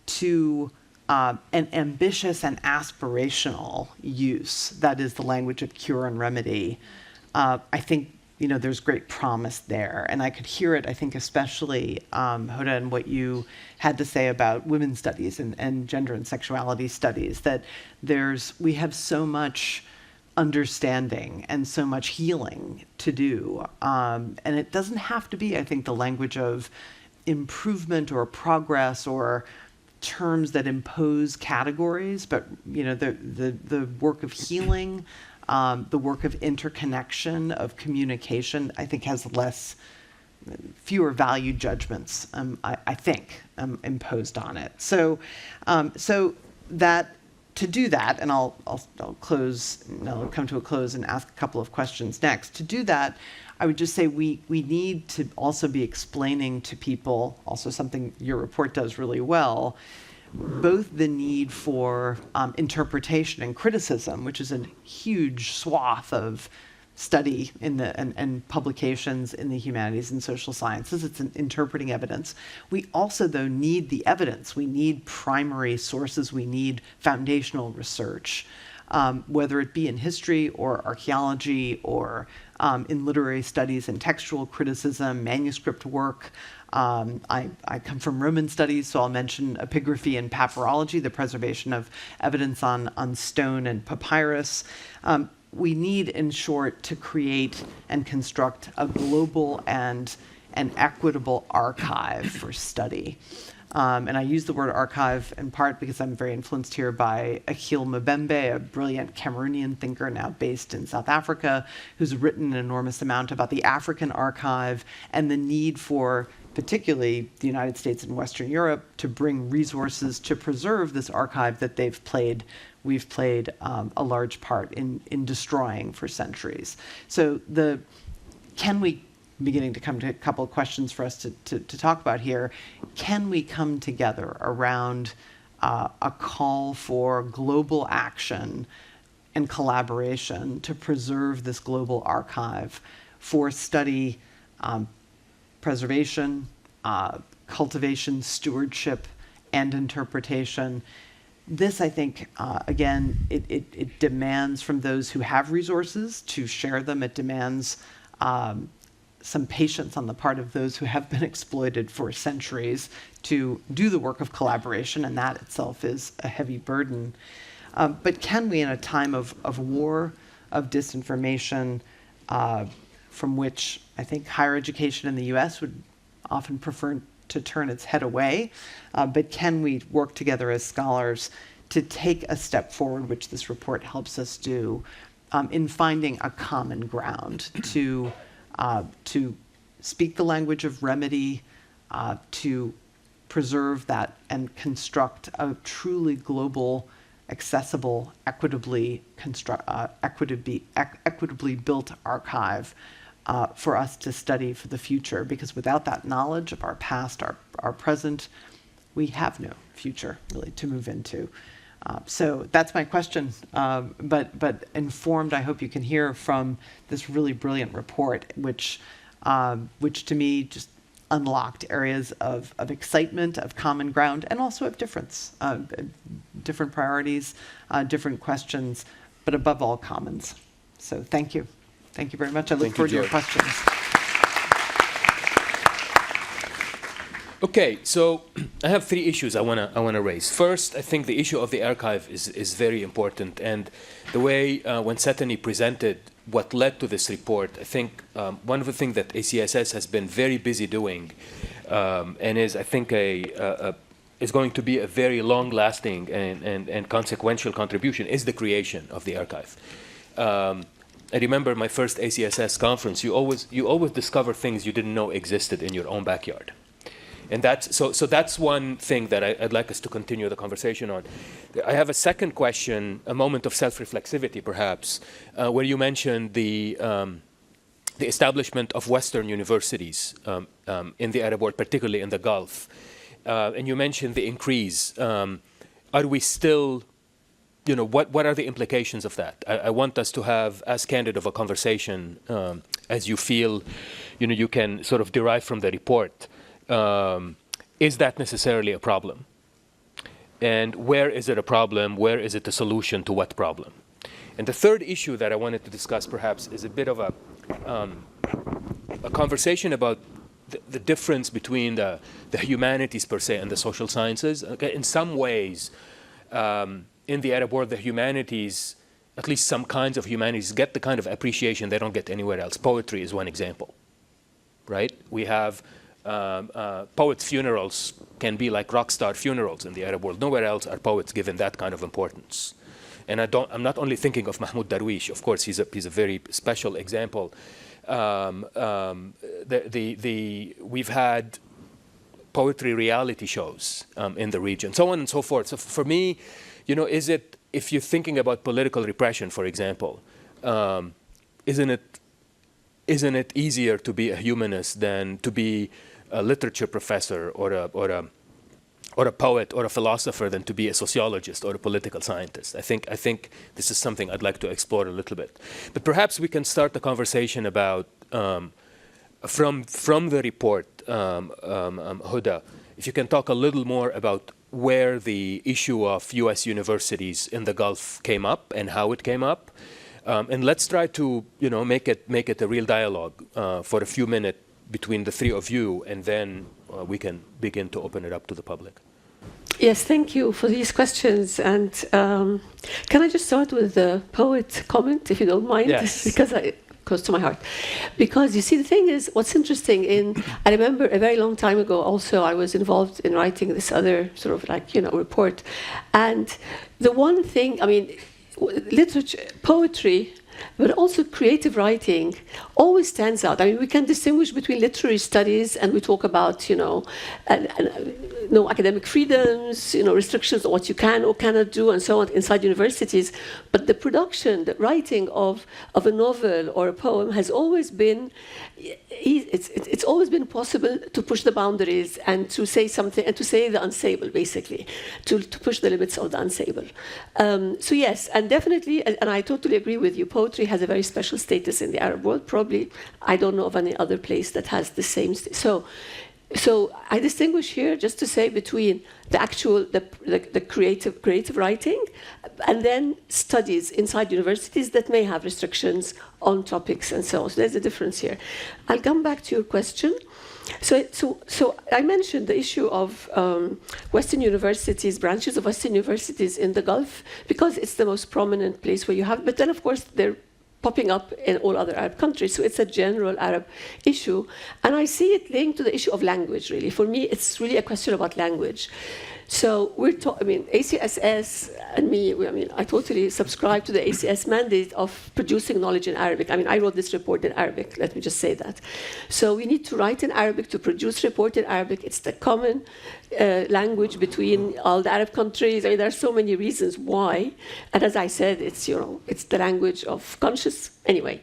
to an ambitious and aspirational use, that is the language of cure and remedy, I think there's great promise there. And I could hear it, I think, especially, Hoda, in what you had to say about women's studies and gender and sexuality studies, that we have so much understanding and so much healing to do. And it doesn't have to be, I think, the language of improvement or progress or terms that impose categories, but the work of healing, the work of interconnection, of communication, I think has fewer value judgments, I think, imposed on it. So that to do that, and I'll close. I'll come to a close and ask a couple of questions next. To do that, I would just say we need to also be explaining to people, also something your report does really well, both the need for interpretation and criticism, which is a huge swath of study and publications in the humanities and social sciences. It's interpreting evidence. We also, though, need the evidence. We need primary sources. We need foundational research, whether it be in history or archaeology or in literary studies and textual criticism, manuscript work. I come from Roman studies, so I'll mention epigraphy and papyrology, the preservation of evidence on stone and papyrus. We need, in short, to create and construct a global and an equitable archive for study. And I use the word archive in part because I'm very influenced here by Akhil Mbembe, a brilliant Cameroonian thinker now based in South Africa, who's written an enormous amount about the African archive and the need for, particularly the United States and Western Europe, to bring resources to preserve this archive that we've played a large part in destroying for centuries. So beginning to come to a couple of questions for us to talk about here. Can we come together around a call for global action and collaboration to preserve this global archive for study, preservation, cultivation, stewardship, and interpretation? This, I think, again, it demands from those who have resources to share them. It demands some patience on the part of those who have been exploited for centuries to do the work of collaboration, and that itself is a heavy burden. But can we, in a time of war, of disinformation, from which I think higher education in the US would often prefer to turn its head away, but can we work together as scholars to take a step forward, which this report helps us do, in finding a common ground to speak the language of remedy, to preserve that and construct a truly global, accessible, equitably built archive for us to study for the future. Because without that knowledge of our past, our present, we have no future really to move into. So that's my question, but informed, I hope you can hear from this really brilliant report, which to me just unlocked areas of excitement, of common ground, and also of difference, different priorities, different questions, but above all, commons. So thank you. Thank you very much. I look forward to your questions. Okay, so I have three issues I wanna raise. First, I think the issue of the archive is very important, and the way when Setani presented what led to this report, I think one of the things that ACSS has been very busy doing, and is I think is going to be a very long-lasting and consequential contribution, is the creation of the archive. I remember my first ACSS conference. You always discover things you didn't know existed in your own backyard. And that's one thing that I'd like us to continue the conversation on. I have a second question, a moment of self-reflexivity, perhaps, where you mentioned the establishment of Western universities in the Arab world, particularly in the Gulf. And you mentioned the increase. Are we still, what are the implications of that? I want us to have as candid of a conversation as you feel, you can sort of derive from the report. Is that necessarily a problem? And where is it a problem? Where is it a solution to what problem? And the third issue that I wanted to discuss perhaps is a bit of a conversation about the difference between the humanities per se and the social sciences. Okay? In some ways, in the Arab world, the humanities, at least some kinds of humanities, get the kind of appreciation they don't get anywhere else. Poetry is one example, right? We have poets' funerals can be like rock star funerals in the Arab world. Nowhere else are poets given that kind of importance. And I'm not only thinking of Mahmoud Darwish. Of course, he's a very special example. We've had poetry reality shows in the region, so on and so forth. So for me, is it, if you're thinking about political repression, for example, isn't it easier to be a humanist than to be a literature professor or a poet or a philosopher than to be a sociologist or a political scientist? I think this is something I'd like to explore a little bit. But perhaps we can start the conversation about from the report, Huda, if you can talk a little more about where the issue of U.S. universities in the Gulf came up and how it came up. And let's try to, make it a real dialogue for a few minutes between the three of you, and then we can begin to open it up to the public. Yes, thank you for these questions. And can I just start with the poet comment, if you don't mind? Yes. Because it goes to my heart. Because you see, the thing is, what's interesting I remember a very long time ago also, I was involved in writing this other sort of report. And the one thing, literature, poetry, but also creative writing always stands out. We can distinguish between literary studies, and we talk about, academic freedoms, restrictions on what you can or cannot do, and so on inside universities. But the production, the writing of a novel or a poem has always been, it's always been possible to push the boundaries and to say something, and to say the unsayable, basically, to push the limits of the unsayable. So yes, and definitely, and I totally agree with you, poetry has a very special status in the Arab world. Probably, I don't know of any other place that has the same. So I distinguish here, just to say, between the actual, the creative writing, and then studies inside universities that may have restrictions on topics and so on. So there's a difference here. I'll come back to your question. So I mentioned the issue of Western universities, branches of Western universities in the Gulf, because it's the most prominent place where you have, but then of course they're popping up in all other Arab countries. So it's a general Arab issue. And I see it linked to the issue of language, really. For me, it's really a question about language. So I mean, ACSS and me, I totally subscribe to the ACS mandate of producing knowledge in Arabic. I mean, I wrote this report in Arabic, let me just say that. So we need to write in Arabic to produce report in Arabic. It's the common language between all the Arab countries. I mean, there are so many reasons why. And as I said, it's the language of conscience. Anyway,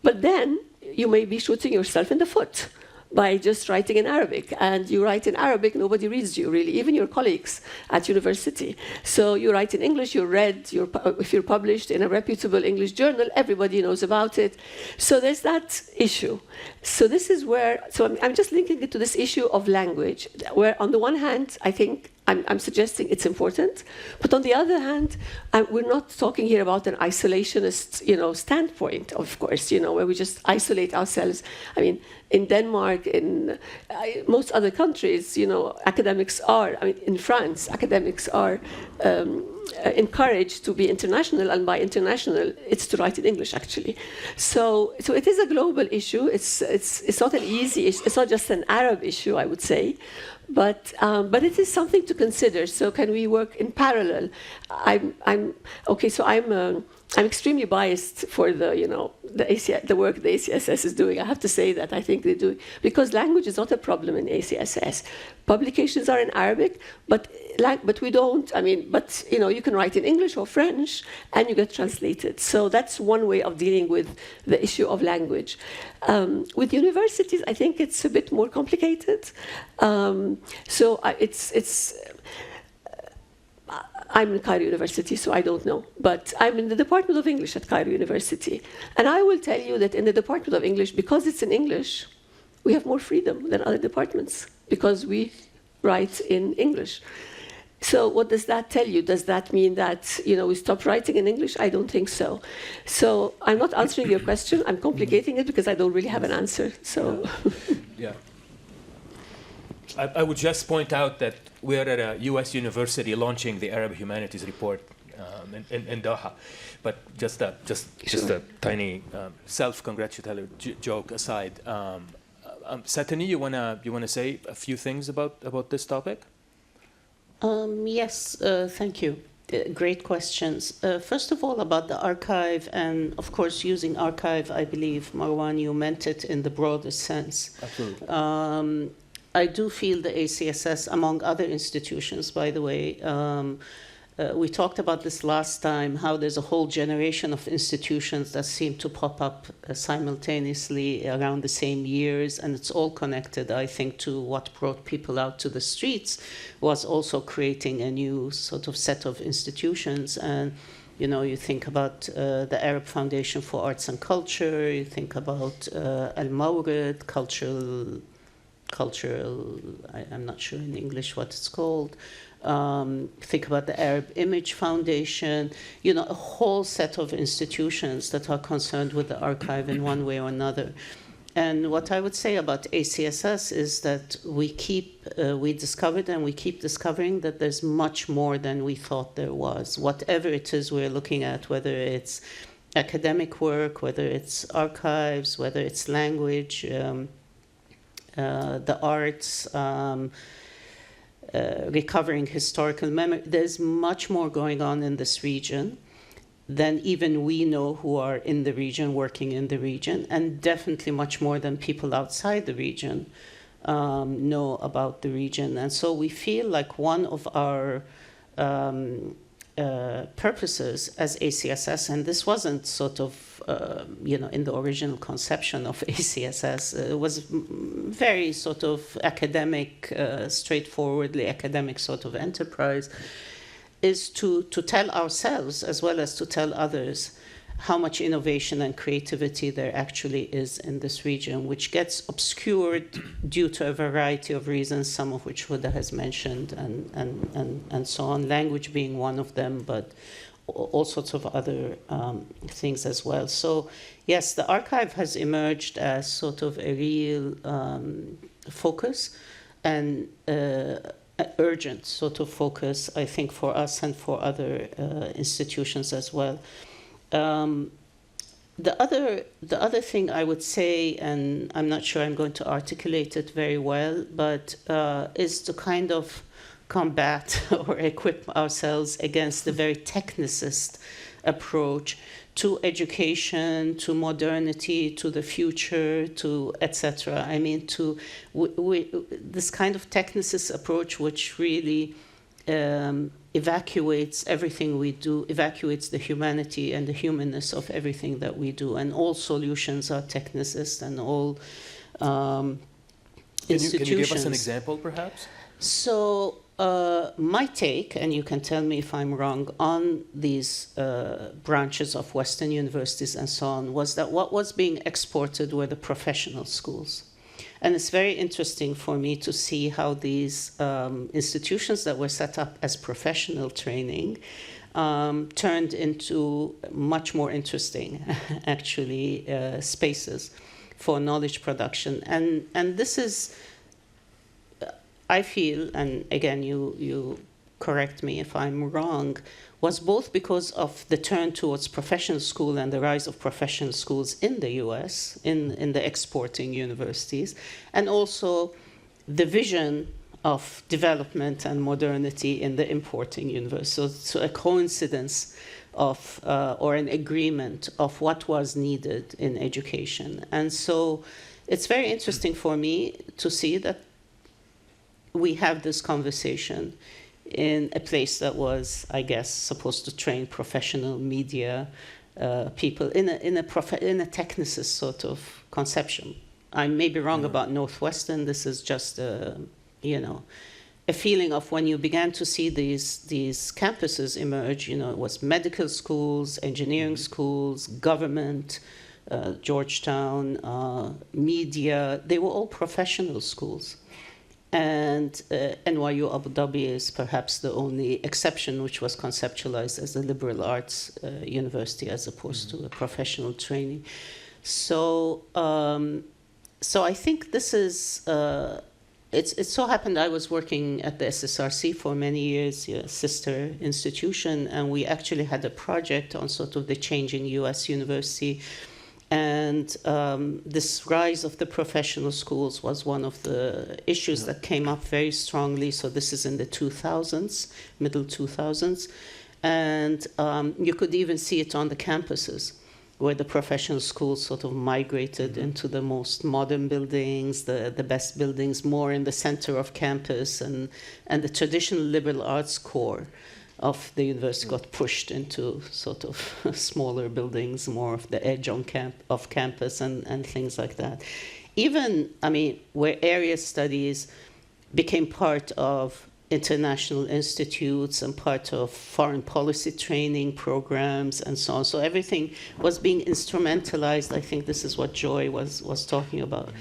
but then you may be shooting yourself in the foot by just writing in Arabic. And you write in Arabic, nobody reads you, really, even your colleagues at university. So you write in English, you're read, if you're published in a reputable English journal, everybody knows about it. So there's that issue. So this is where, I'm just linking it to this issue of language, where on the one hand, I think I'm suggesting it's important, but on the other hand, we're not talking here about an isolationist, standpoint, of course, where we just isolate ourselves. I mean, in Denmark, in most other countries, academics are, in France, academics are encouraged to be international, and by international, it's to write in English, actually. So it is a global issue. It's not an easy issue. It's not just an Arab issue, I would say. But it is something to consider. So can we work in parallel? I'm extremely biased for the work the ACSS is doing. I have to say that I think they do, because language is not a problem in ACSS. Publications are in Arabic, but we don't. But you can write in English or French, and you get translated. So that's one way of dealing with the issue of language. With universities, I think it's a bit more complicated. I'm in Cairo University, so I don't know. But I'm in the Department of English at Cairo University. And I will tell you that in the Department of English, because it's in English, we have more freedom than other departments, because we write in English. So what does that tell you? Does that mean that we stop writing in English? I don't think so. So I'm not answering your question. I'm complicating it because I don't really have an answer. So yeah. I would just point out that we're at a U.S. university launching the Arab Humanities Report in Doha. But just a tiny self-congratulatory joke aside, Satani, you wanna say a few things about this topic? Yes, thank you. Great questions. First of all, about the archive, and of course, using archive, I believe, Marwan, you meant it in the broadest sense. Absolutely. I do feel the ACSS, among other institutions, by the way, we talked about this last time, how there's a whole generation of institutions that seem to pop up simultaneously around the same years, and it's all connected, I think, to what brought people out to the streets, was also creating a new sort of set of institutions. And you think about the Arab Foundation for Arts and Culture, you think about Al-Mawrid, cultural, I'm not sure in English what it's called. Think about the Arab Image Foundation, a whole set of institutions that are concerned with the archive in one way or another. And what I would say about ACSS is that we discovered and we keep discovering that there's much more than we thought there was. Whatever it is we're looking at, whether it's academic work, whether it's archives, whether it's language, the arts, recovering historical memory. There's much more going on in this region than even we know who are in the region, working in the region, and definitely much more than people outside the region know about the region. And so we feel like one of our purposes as ACSS, and this wasn't sort of, in the original conception of ACSS, it was very sort of academic, straightforwardly academic sort of enterprise, is to tell ourselves as well as to tell others how much innovation and creativity there actually is in this region, which gets obscured due to a variety of reasons, some of which Huda has mentioned, and so on, language being one of them, but all sorts of other things as well. So yes, the archive has emerged as sort of a real focus and urgent sort of focus, I think, for us and for other institutions as well. The other thing I would say, and I'm not sure I'm going to articulate it very well, but is to kind of combat or equip ourselves against the very technicist approach to education, to modernity, to the future, to etc. I mean, this kind of technicist approach, which really evacuates everything we do, evacuates the humanity and the humanness of everything that we do, and all solutions are technicist, and all institutions. Can you give us an example, perhaps? So my take, and you can tell me if I'm wrong, on these branches of Western universities and so on, was that what was being exported were the professional schools. And it's very interesting for me to see how these institutions that were set up as professional training turned into much more interesting, actually, spaces for knowledge production. And this is, I feel, and again, you correct me if I'm wrong, was both because of the turn towards professional school and the rise of professional schools in the US, in the exporting universities, and also the vision of development and modernity in the importing universities. So a coincidence of, or an agreement of what was needed in education. And so it's very interesting for me to see that we have this conversation in a place that was, I guess, supposed to train professional media people in a technicist sort of conception. I may be wrong about Northwestern. This is just a feeling of when you began to see these campuses emerge. It was medical schools, engineering schools, government, Georgetown, media. They were all professional schools. And NYU Abu Dhabi is perhaps the only exception, which was conceptualized as a liberal arts university as opposed to a professional training. So I think this is, it so happened I was working at the SSRC for many years, a sister institution, and we actually had a project on sort of the changing US university. And this rise of the professional schools was one of the issues that came up very strongly. So this is in the 2000s, middle 2000s. And you could even see it on the campuses, where the professional schools sort of migrated into the most modern buildings, the best buildings, more in the center of campus, and the traditional liberal arts core of the university got pushed into sort of smaller buildings, more of the edge on campus and things like that. Even, where area studies became part of international institutes and part of foreign policy training programs and so on. So everything was being instrumentalized. I think this is what Joy was talking about.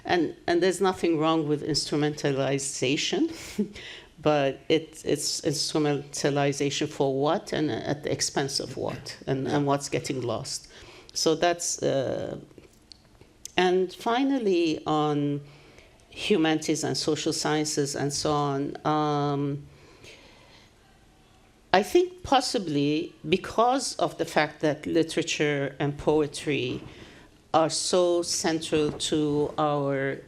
And there's nothing wrong with instrumentalization. But it's instrumentalization for what and at the expense of what, and what's getting lost. So that's, and finally on humanities and social sciences and so on, I think possibly because of the fact that literature and poetry are so central to our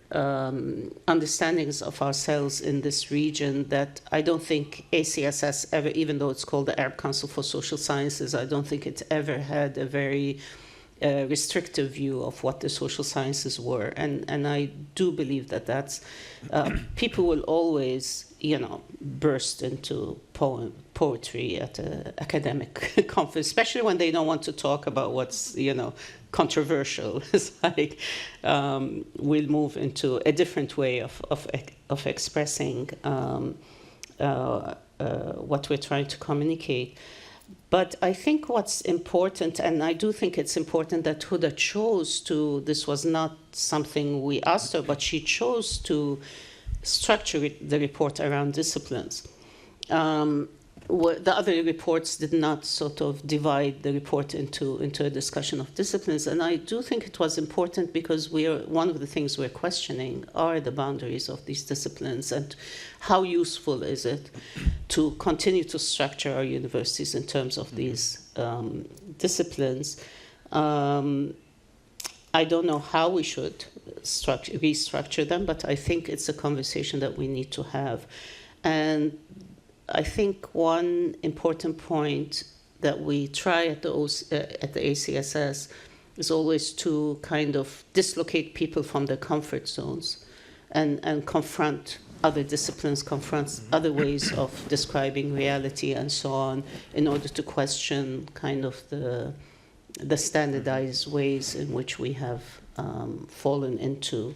understandings of ourselves in this region that I don't think ACSS ever, even though it's called the Arab Council for Social Sciences, I don't think it ever had a very restrictive view of what the social sciences were. And I do believe that that's, people will always, burst into poetry at an academic conference, especially when they don't want to talk about what's, controversial. It's like we'll move into a different way of expressing what we're trying to communicate. But I think what's important, and I do think it's important that Huda chose to, this was not something we asked her, but she chose to structure the report around disciplines. The other reports did not sort of divide the report into a discussion of disciplines. And I do think it was important because one of the things we're questioning are the boundaries of these disciplines and how useful is it to continue to structure our universities in terms of these disciplines. I don't know how we should restructure them, but I think it's a conversation that we need to have. And I think one important point that we try at the ACSS is always to kind of dislocate people from their comfort zones and confront other disciplines, confront other ways of describing reality and so on, in order to question kind of the standardized ways in which we have fallen into.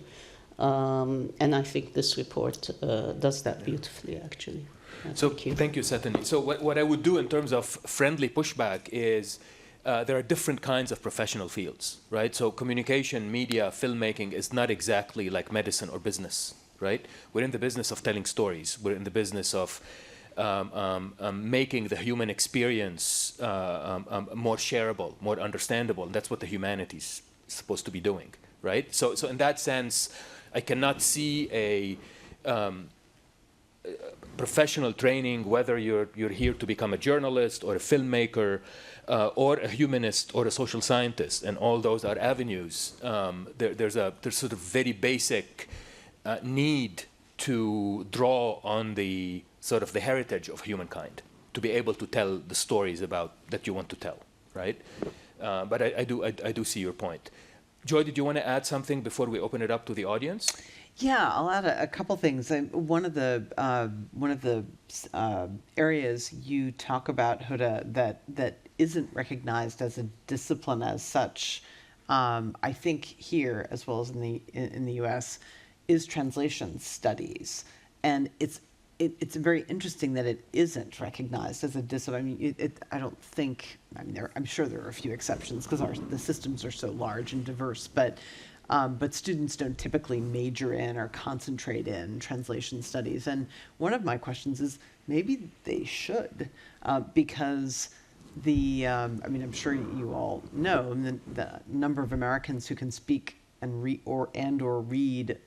And I think this report does that beautifully, actually. So thank you, Satani. So what I would do in terms of friendly pushback is there are different kinds of professional fields, right? So communication, media, filmmaking is not exactly like medicine or business, right? We're in the business of telling stories. We're in the business of making the human experience more shareable, more understandable. And that's what the humanities is supposed to be doing, right? So in that sense, I cannot see a professional training, whether you're here to become a journalist or a filmmaker or a humanist or a social scientist, and all those are avenues. There's sort of very basic need to draw on the sort of the heritage of humankind to be able to tell the stories about that you want to tell, right? But I do see your point. Joy, did you want to add something before we open it up to the audience? Yeah, I'll add a couple things. One of the areas you talk about, Huda, that isn't recognized as a discipline as such, I think here as well as in the U.S., is translation studies, and it's very interesting that it isn't recognized as a discipline. I mean, I don't think. I mean, I'm sure there are a few exceptions because the systems are so large and diverse, but students don't typically major in or concentrate in translation studies. And one of my questions is maybe they should, because I mean, I'm sure you all know the number of Americans who can speak and read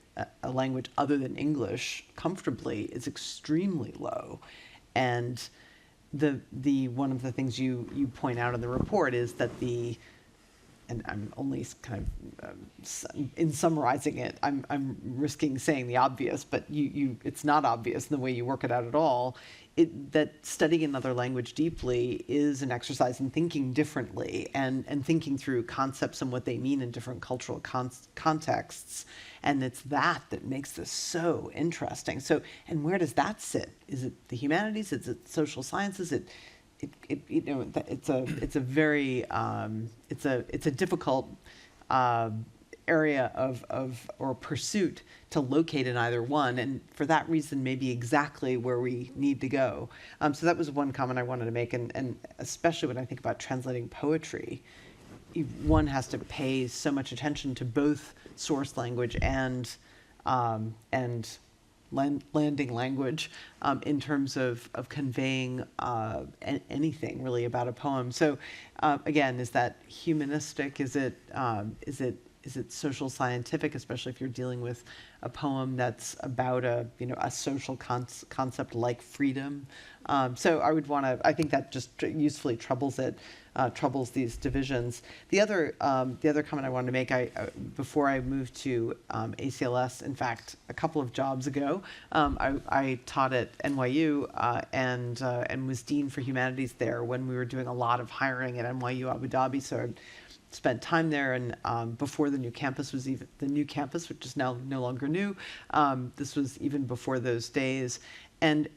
a language other than English comfortably is extremely low. And the one of the things you point out in the report is that and I'm only kind of in summarizing it, I'm risking saying the obvious, but it's not obvious in the way you work it out at all. That studying another language deeply is an exercise in thinking differently and thinking through concepts and what they mean in different cultural contexts. And it's that makes this so interesting. So, and where does that sit? Is it the humanities? Is it social sciences? It's a very it's a difficult area or pursuit to locate in either one, and for that reason maybe exactly where we need to go. So that was one comment I wanted to make, and especially when I think about translating poetry, one has to pay so much attention to both source language and landing language in terms of conveying anything really about a poem. So again, is that humanistic? Is it social scientific, especially if you're dealing with a poem that's about a social concept like freedom? So I think that just usefully troubles these divisions. The other comment I wanted to make, before I moved to ACLS, in fact, a couple of jobs ago, I taught at NYU and was dean for humanities there when we were doing a lot of hiring at NYU Abu Dhabi. So I spent time there, and before the new campus, which is now no longer new, this was even before those days, and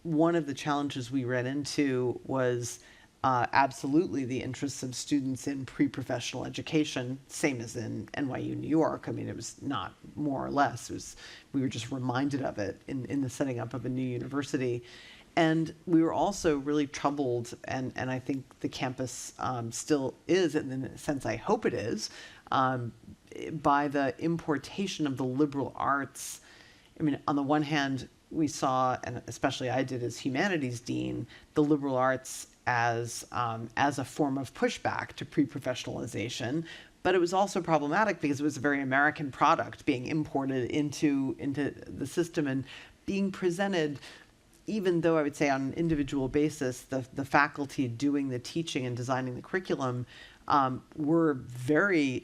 one of the challenges we ran into was absolutely the interests of students in pre-professional education, same as in NYU New York. I mean, it was not more or less. We were just reminded of it in the setting up of a new university. And we were also really troubled, and I think the campus still is, and in a sense I hope it is, by the importation of the liberal arts. I mean, on the one hand, we saw, and especially I did as humanities dean, the liberal arts as a form of pushback to pre-professionalization, but it was also problematic because it was a very American product being imported into the system and being presented. Even though I would say on an individual basis, the faculty doing the teaching and designing the curriculum were very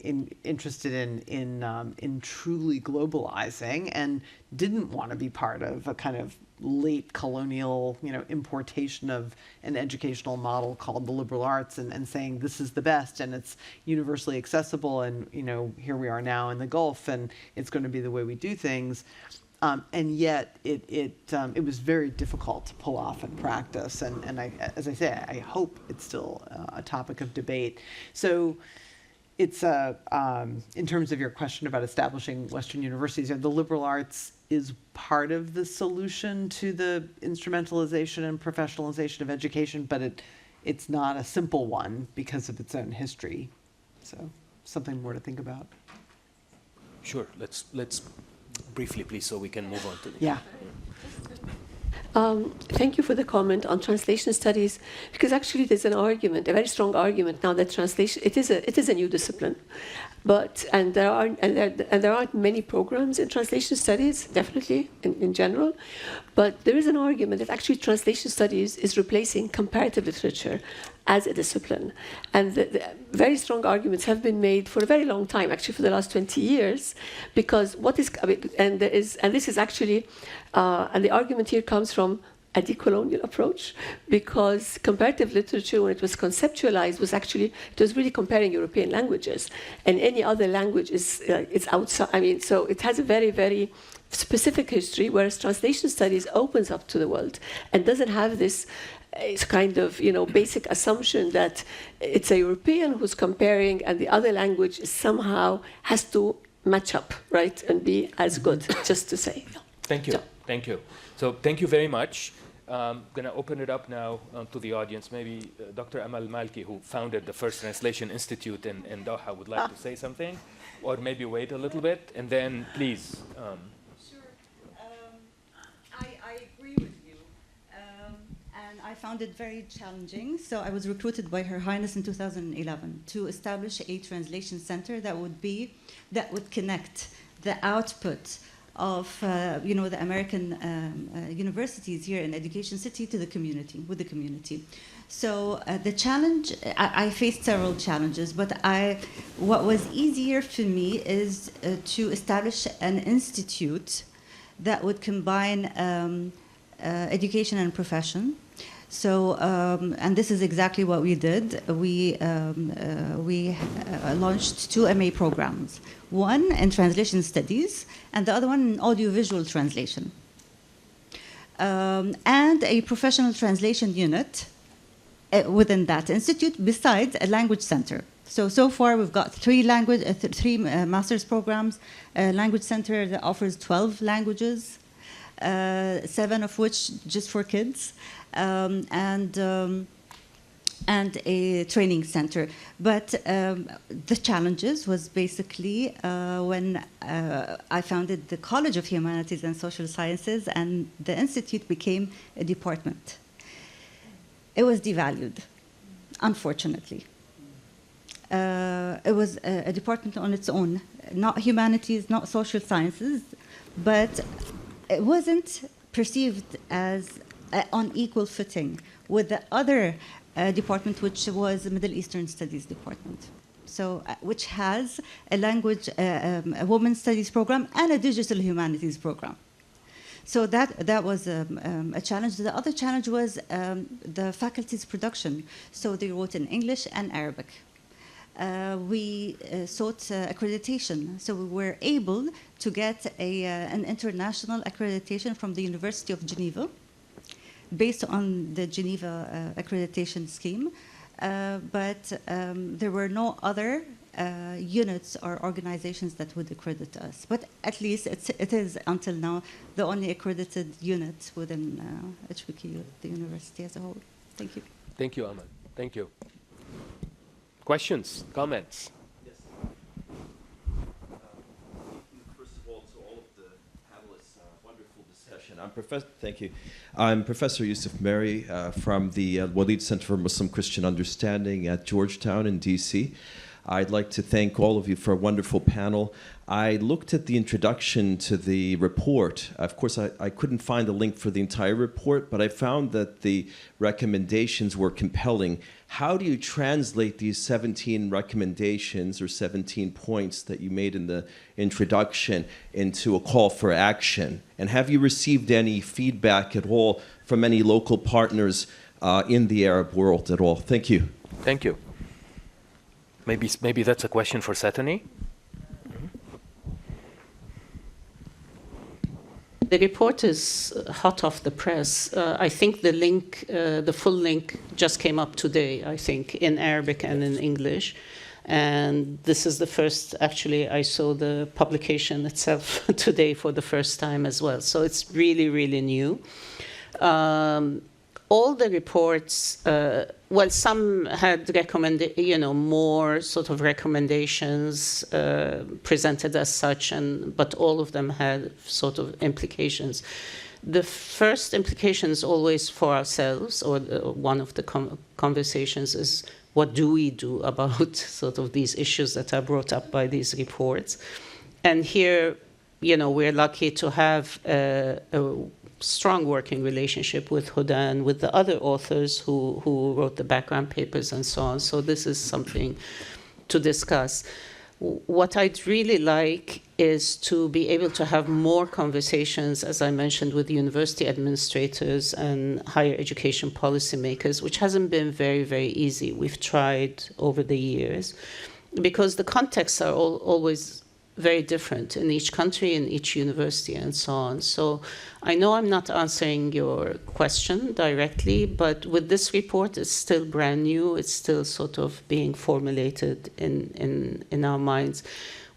interested in truly globalizing and didn't want to be part of a kind of late colonial, importation of an educational model called the liberal arts and saying this is the best and it's universally accessible and, here we are now in the Gulf and it's going to be the way we do things. And yet it was very difficult to pull off in practice. And as I say, I hope it's still a topic of debate. So it's in terms of your question about establishing Western universities, the liberal arts is part of the solution to the instrumentalization and professionalization of education, but it's not a simple one because of its own history. So something more to think about. Sure. Let's briefly, please, so we can move on to the... Yeah. Thank you for the comment on translation studies, because actually there's an argument, a very strong argument now that translation it is a new discipline, and there aren't many programs in translation studies, definitely in general, but there is an argument that actually translation studies is replacing comparative literature as a discipline, and the very strong arguments have been made for a very long time, actually for the last 20 years, because and this is actually, and the argument here comes from a decolonial approach, because comparative literature, when it was conceptualized, it was really comparing European languages, and any other language is outside. So it has a very, very specific history, whereas translation studies opens up to the world and doesn't have this kind of basic assumption that it's a European who's comparing and the other language somehow has to match up, right, and be as good, just to say. Thank you. Thank you. So thank you very much. I'm going to open it up now to the audience. Maybe Dr. Amal Malki, who founded the First Translation Institute in Doha, would like to say something, or maybe wait a little bit, and then please. Sure. I agree with you. And I found it very challenging. So I was recruited by Her Highness in 2011 to establish a translation center that would connect the output of the American universities here in Education City to the community, with the community. So the challenge, I faced several challenges, but what was easier for me is to establish an institute that would combine education and profession. So, and this is exactly what we did. We launched 2 MA programs, one in translation studies and the other one in audiovisual translation. And a professional translation unit within that institute, besides a language center. So far we've got 3 master's programs, a language center that offers 12 languages, 7 of which just for kids, and a training center. But the challenges was basically when I founded the College of Humanities and Social Sciences, and the institute became a department. It was devalued, unfortunately. It was a department on its own, not humanities, not social sciences, but it wasn't perceived as on equal footing with the other department, which was the Middle Eastern Studies department. So, which has a language, a women's studies program and a digital humanities program. So that was a challenge. The other challenge was the faculty's production. So they wrote in English and Arabic. We sought accreditation. So we were able to get an international accreditation from the University of Geneva, based on the Geneva accreditation scheme. But there were no other units or organizations that would accredit us. But at least it is, until now, the only accredited unit within HBKU, the university as a whole. Thank you. Thank you, Amal. Thank you. Questions, comments? Yes. First of all, to all of the panelists, wonderful discussion. Thank you. I'm Professor Yusuf Mary from the Walid Center for Muslim Christian Understanding at Georgetown in DC. I'd like to thank all of you for a wonderful panel. I looked at the introduction to the report. Of course, I couldn't find a link for the entire report, but I found that the recommendations were compelling. How do you translate these 17 recommendations or 17 points that you made in the introduction into a call for action? And have you received any feedback at all from any local partners in the Arab world at all? Thank you. Thank you. Maybe that's a question for Satani. The report is hot off the press. I think the link, the full link, just came up today, I think, in Arabic and in English. And this is the first, actually, I saw the publication itself today for the first time as well. So it's really, really new. All the reports, well, some had more sort of recommendations presented as such, but all of them had sort of implications. The first implication is always for ourselves, or one of the conversations is, what do we do about sort of these issues that are brought up by these reports? And here, we're lucky to have a strong working relationship with Huda and with the other authors who wrote the background papers and so on. So this is something to discuss. What I'd really like is to be able to have more conversations, as I mentioned, with university administrators and higher education policymakers, which hasn't been very, very easy. We've tried over the years, because the contexts are always very different in each country, in each university, and so on. So I know I'm not answering your question directly, but with this report, it's still brand new. It's still sort of being formulated in our minds.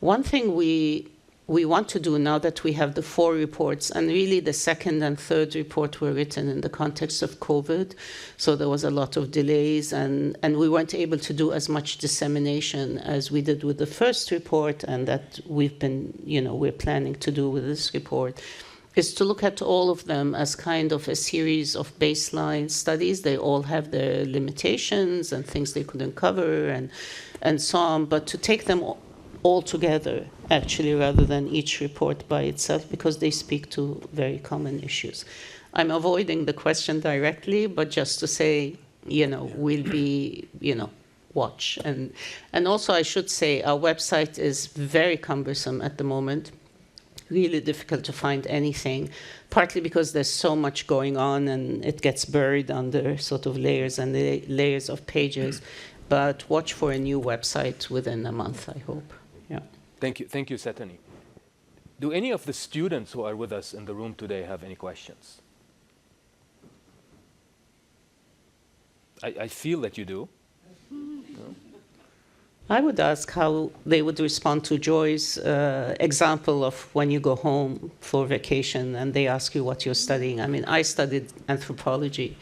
One thing we want to do now that we have the 4 reports, and really the second and third report were written in the context of COVID, so there was a lot of delays, and we weren't able to do as much dissemination as we did with the first report, and that we've been, we're planning to do with this report, is to look at all of them as kind of a series of baseline studies. They all have their limitations and things they couldn't cover and so on, but to take them all together, actually, rather than each report by itself, because they speak to very common issues. I'm avoiding the question directly, but just to say, we'll be, watch. And also, I should say, our website is very cumbersome at the moment, really difficult to find anything, partly because there's so much going on and it gets buried under sort of layers and layers of pages. But watch for a new website within a month, I hope. Yeah. Thank you, Satani. Do any of the students who are with us in the room today have any questions? I feel that you do. No? I would ask how they would respond to Joy's example of when you go home for vacation and they ask you what you're studying. I mean, I studied anthropology,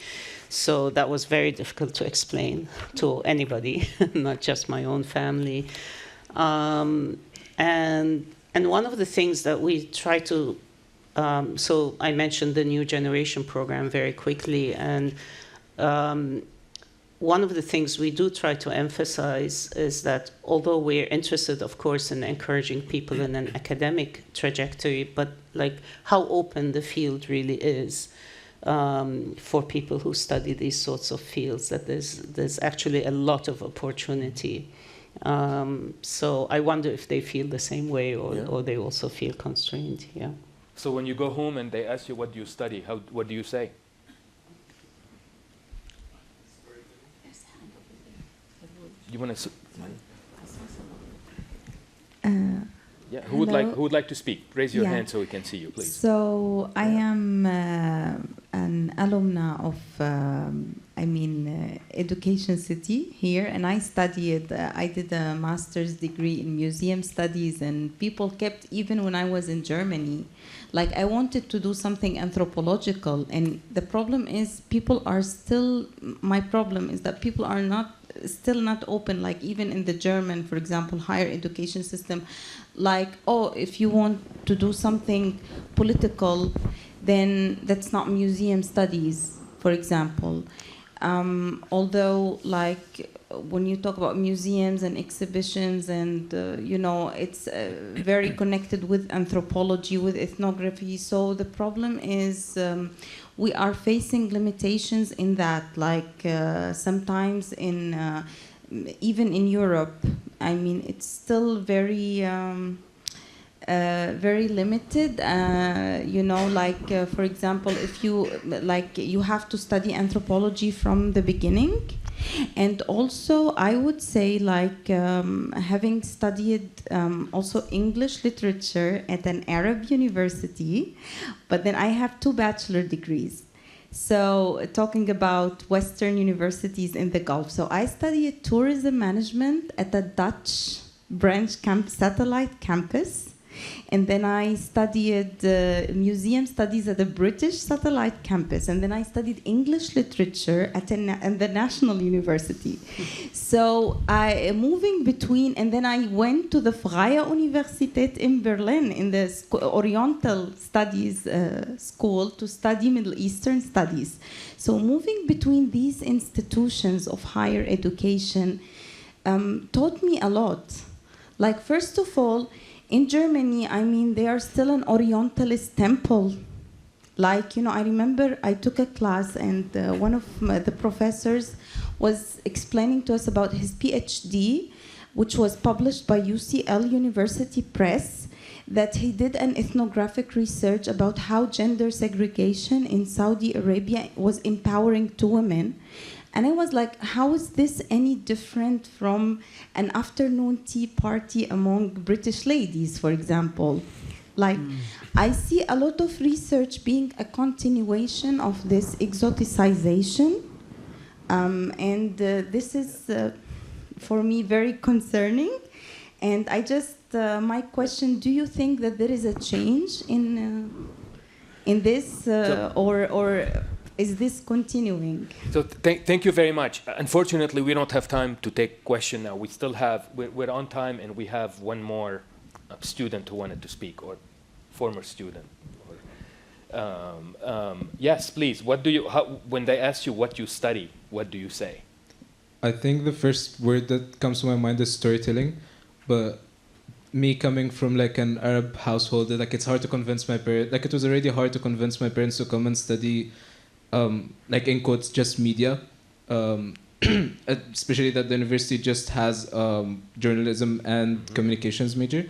so that was very difficult to explain to anybody, not just my own family. And one of the things that we try to, so I mentioned the New Generation program very quickly, and one of the things we do try to emphasize is that although we're interested, of course, in encouraging people in an academic trajectory, but like how open the field really is for people who study these sorts of fields, that there's actually a lot of opportunity. So I wonder if they feel the same way, or they also feel constrained. Yeah. So when you go home and they ask you what do you study, what do you say? You want to? Yeah. Who would like to speak? Raise your hand so we can see you, please. So I am an alumna of Education City here, and I studied. I did a master's degree in museum studies, and people kept, even when I was in Germany, like I wanted to do something anthropological, and the problem is people are still. My problem is that people are still not open, like even in the German, for example, higher education system, like, oh, if you want to do something political, then that's not museum studies, for example. Although, like, when you talk about museums and exhibitions, and you know, it's very connected with anthropology, with ethnography. So the problem is we are facing limitations in that, like sometimes in even in Europe, I mean, it's still very very limited. You know, like for example, if you you have to study anthropology from the beginning. And also, I would say, like, having studied also English literature at an Arab university, but then I have 2 bachelor degrees. So, talking about Western universities in the Gulf. So, I studied tourism management at the Dutch branch satellite campus. And then I studied museum studies at the British satellite campus. And then I studied English literature at the National University. So I moving between, and then I went to the Freie Universität in Berlin in the Oriental Studies School to study Middle Eastern studies. So moving between these institutions of higher education taught me a lot. Like, first of all, in Germany, I mean, they are still an Orientalist temple. Like, you know, I remember I took a class and one of the professors was explaining to us about his PhD, which was published by UCL University Press, that he did an ethnographic research about how gender segregation in Saudi Arabia was empowering 2 women. And I was like, how is this any different from an afternoon tea party among British ladies, for example? Like, I see a lot of research being a continuation of this exoticization. And this is, for me, very concerning. And I just, my question, do you think that there is a change in this, or is this continuing? So thank you very much. Unfortunately, we don't have time to take question now. We still have, we're on time, and we have one more student who wanted to speak, or former student. Yes, please. What do you, when they ask you what you study, what do you say? I think the first word that comes to my mind is storytelling, but me coming from like an Arab household, like it's hard to convince my parents, like it was already hard to convince my parents to come and study like in quotes, just media, especially that the university just has journalism and communications major.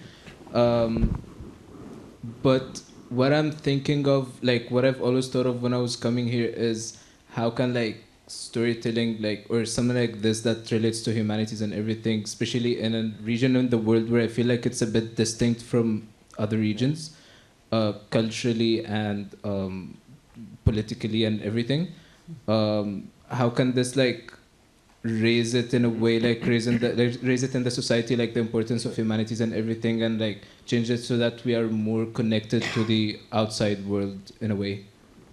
But what I'm thinking of, like what I've always thought of when I was coming here is how can like storytelling, like, or something like this that relates to humanities and everything, especially in a region in the world where I feel like it's a bit distinct from other regions, culturally and politically and everything. How can this like raise it in a way, like raise it in the society, like the importance of humanities and everything, and like change it so that we are more connected to the outside world in a way?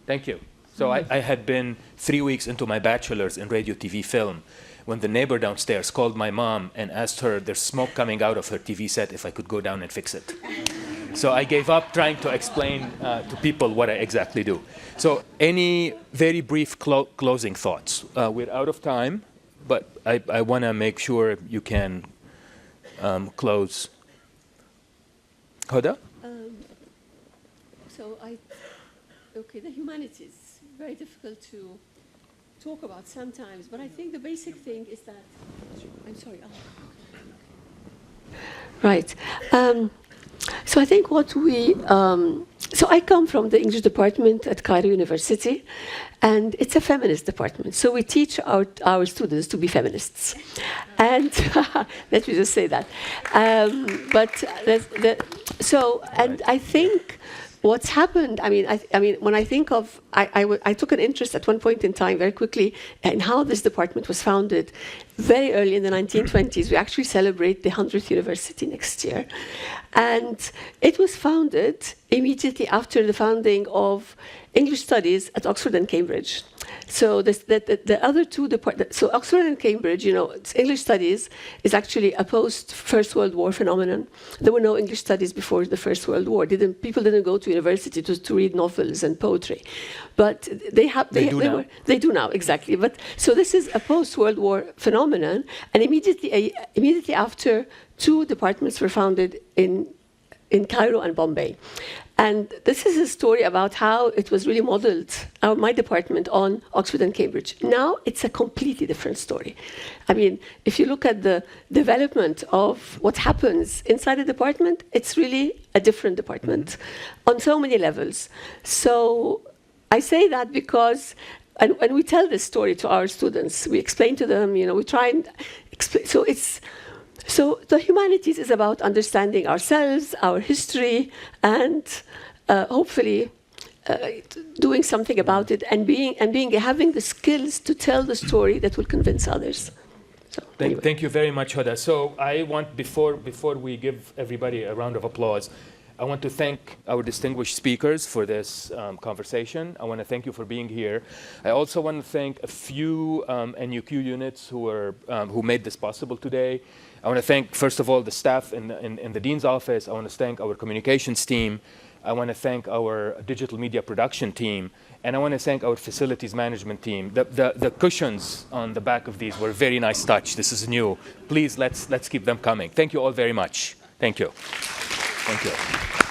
Thank you. So I had been 3 weeks into my bachelor's in radio, TV, film, when the neighbor downstairs called my mom and asked her, there's smoke coming out of her TV set, if I could go down and fix it. So I gave up trying to explain to people what I exactly do. So any very brief closing thoughts? We're out of time, but I want to make sure you can close. Hoda? Okay, the humanities, very difficult to talk about sometimes, but I think the basic thing is that, I'm sorry. Right. So I think what we, so I come from the English department at Cairo University, and it's a feminist department. So we teach our students to be feminists. And let me just say that. And I think what's happened, I mean, when I think of, I took an interest at one point in time, very quickly, in how this department was founded. Very early in the 1920s, we actually celebrate the 100th university next year. And it was founded immediately after the founding of English studies at Oxford and Cambridge. So the other two departments, so Oxford and Cambridge, it's English studies is actually a post-First World War phenomenon. There were no English studies before the First World War. People didn't go to university to read novels and poetry, but they do now, exactly. But so this is a post-World War phenomenon, and immediately after, two departments were founded in Cairo and Bombay. And this is a story about how it was really modeled, my department, on Oxford and Cambridge. Now it's a completely different story. I mean, if you look at the development of what happens inside the department, it's really a different department on so many levels. So I say that because, and when we tell this story to our students, we explain to them, we try and explain. So the humanities is about understanding ourselves, our history, and hopefully doing something about it, and having the skills to tell the story that will convince others. So, anyway. Thank you very much, Huda. So I want, before we give everybody a round of applause, I want to thank our distinguished speakers for this conversation. I want to thank you for being here. I also want to thank a few NUQ units who made this possible today. I want to thank, first of all, the staff in the Dean's office. I want to thank our communications team. I want to thank our digital media production team. And I want to thank our facilities management team. The cushions on the back of these were a very nice touch. This is new. Please, let's keep them coming. Thank you all very much. Thank you. Thank you.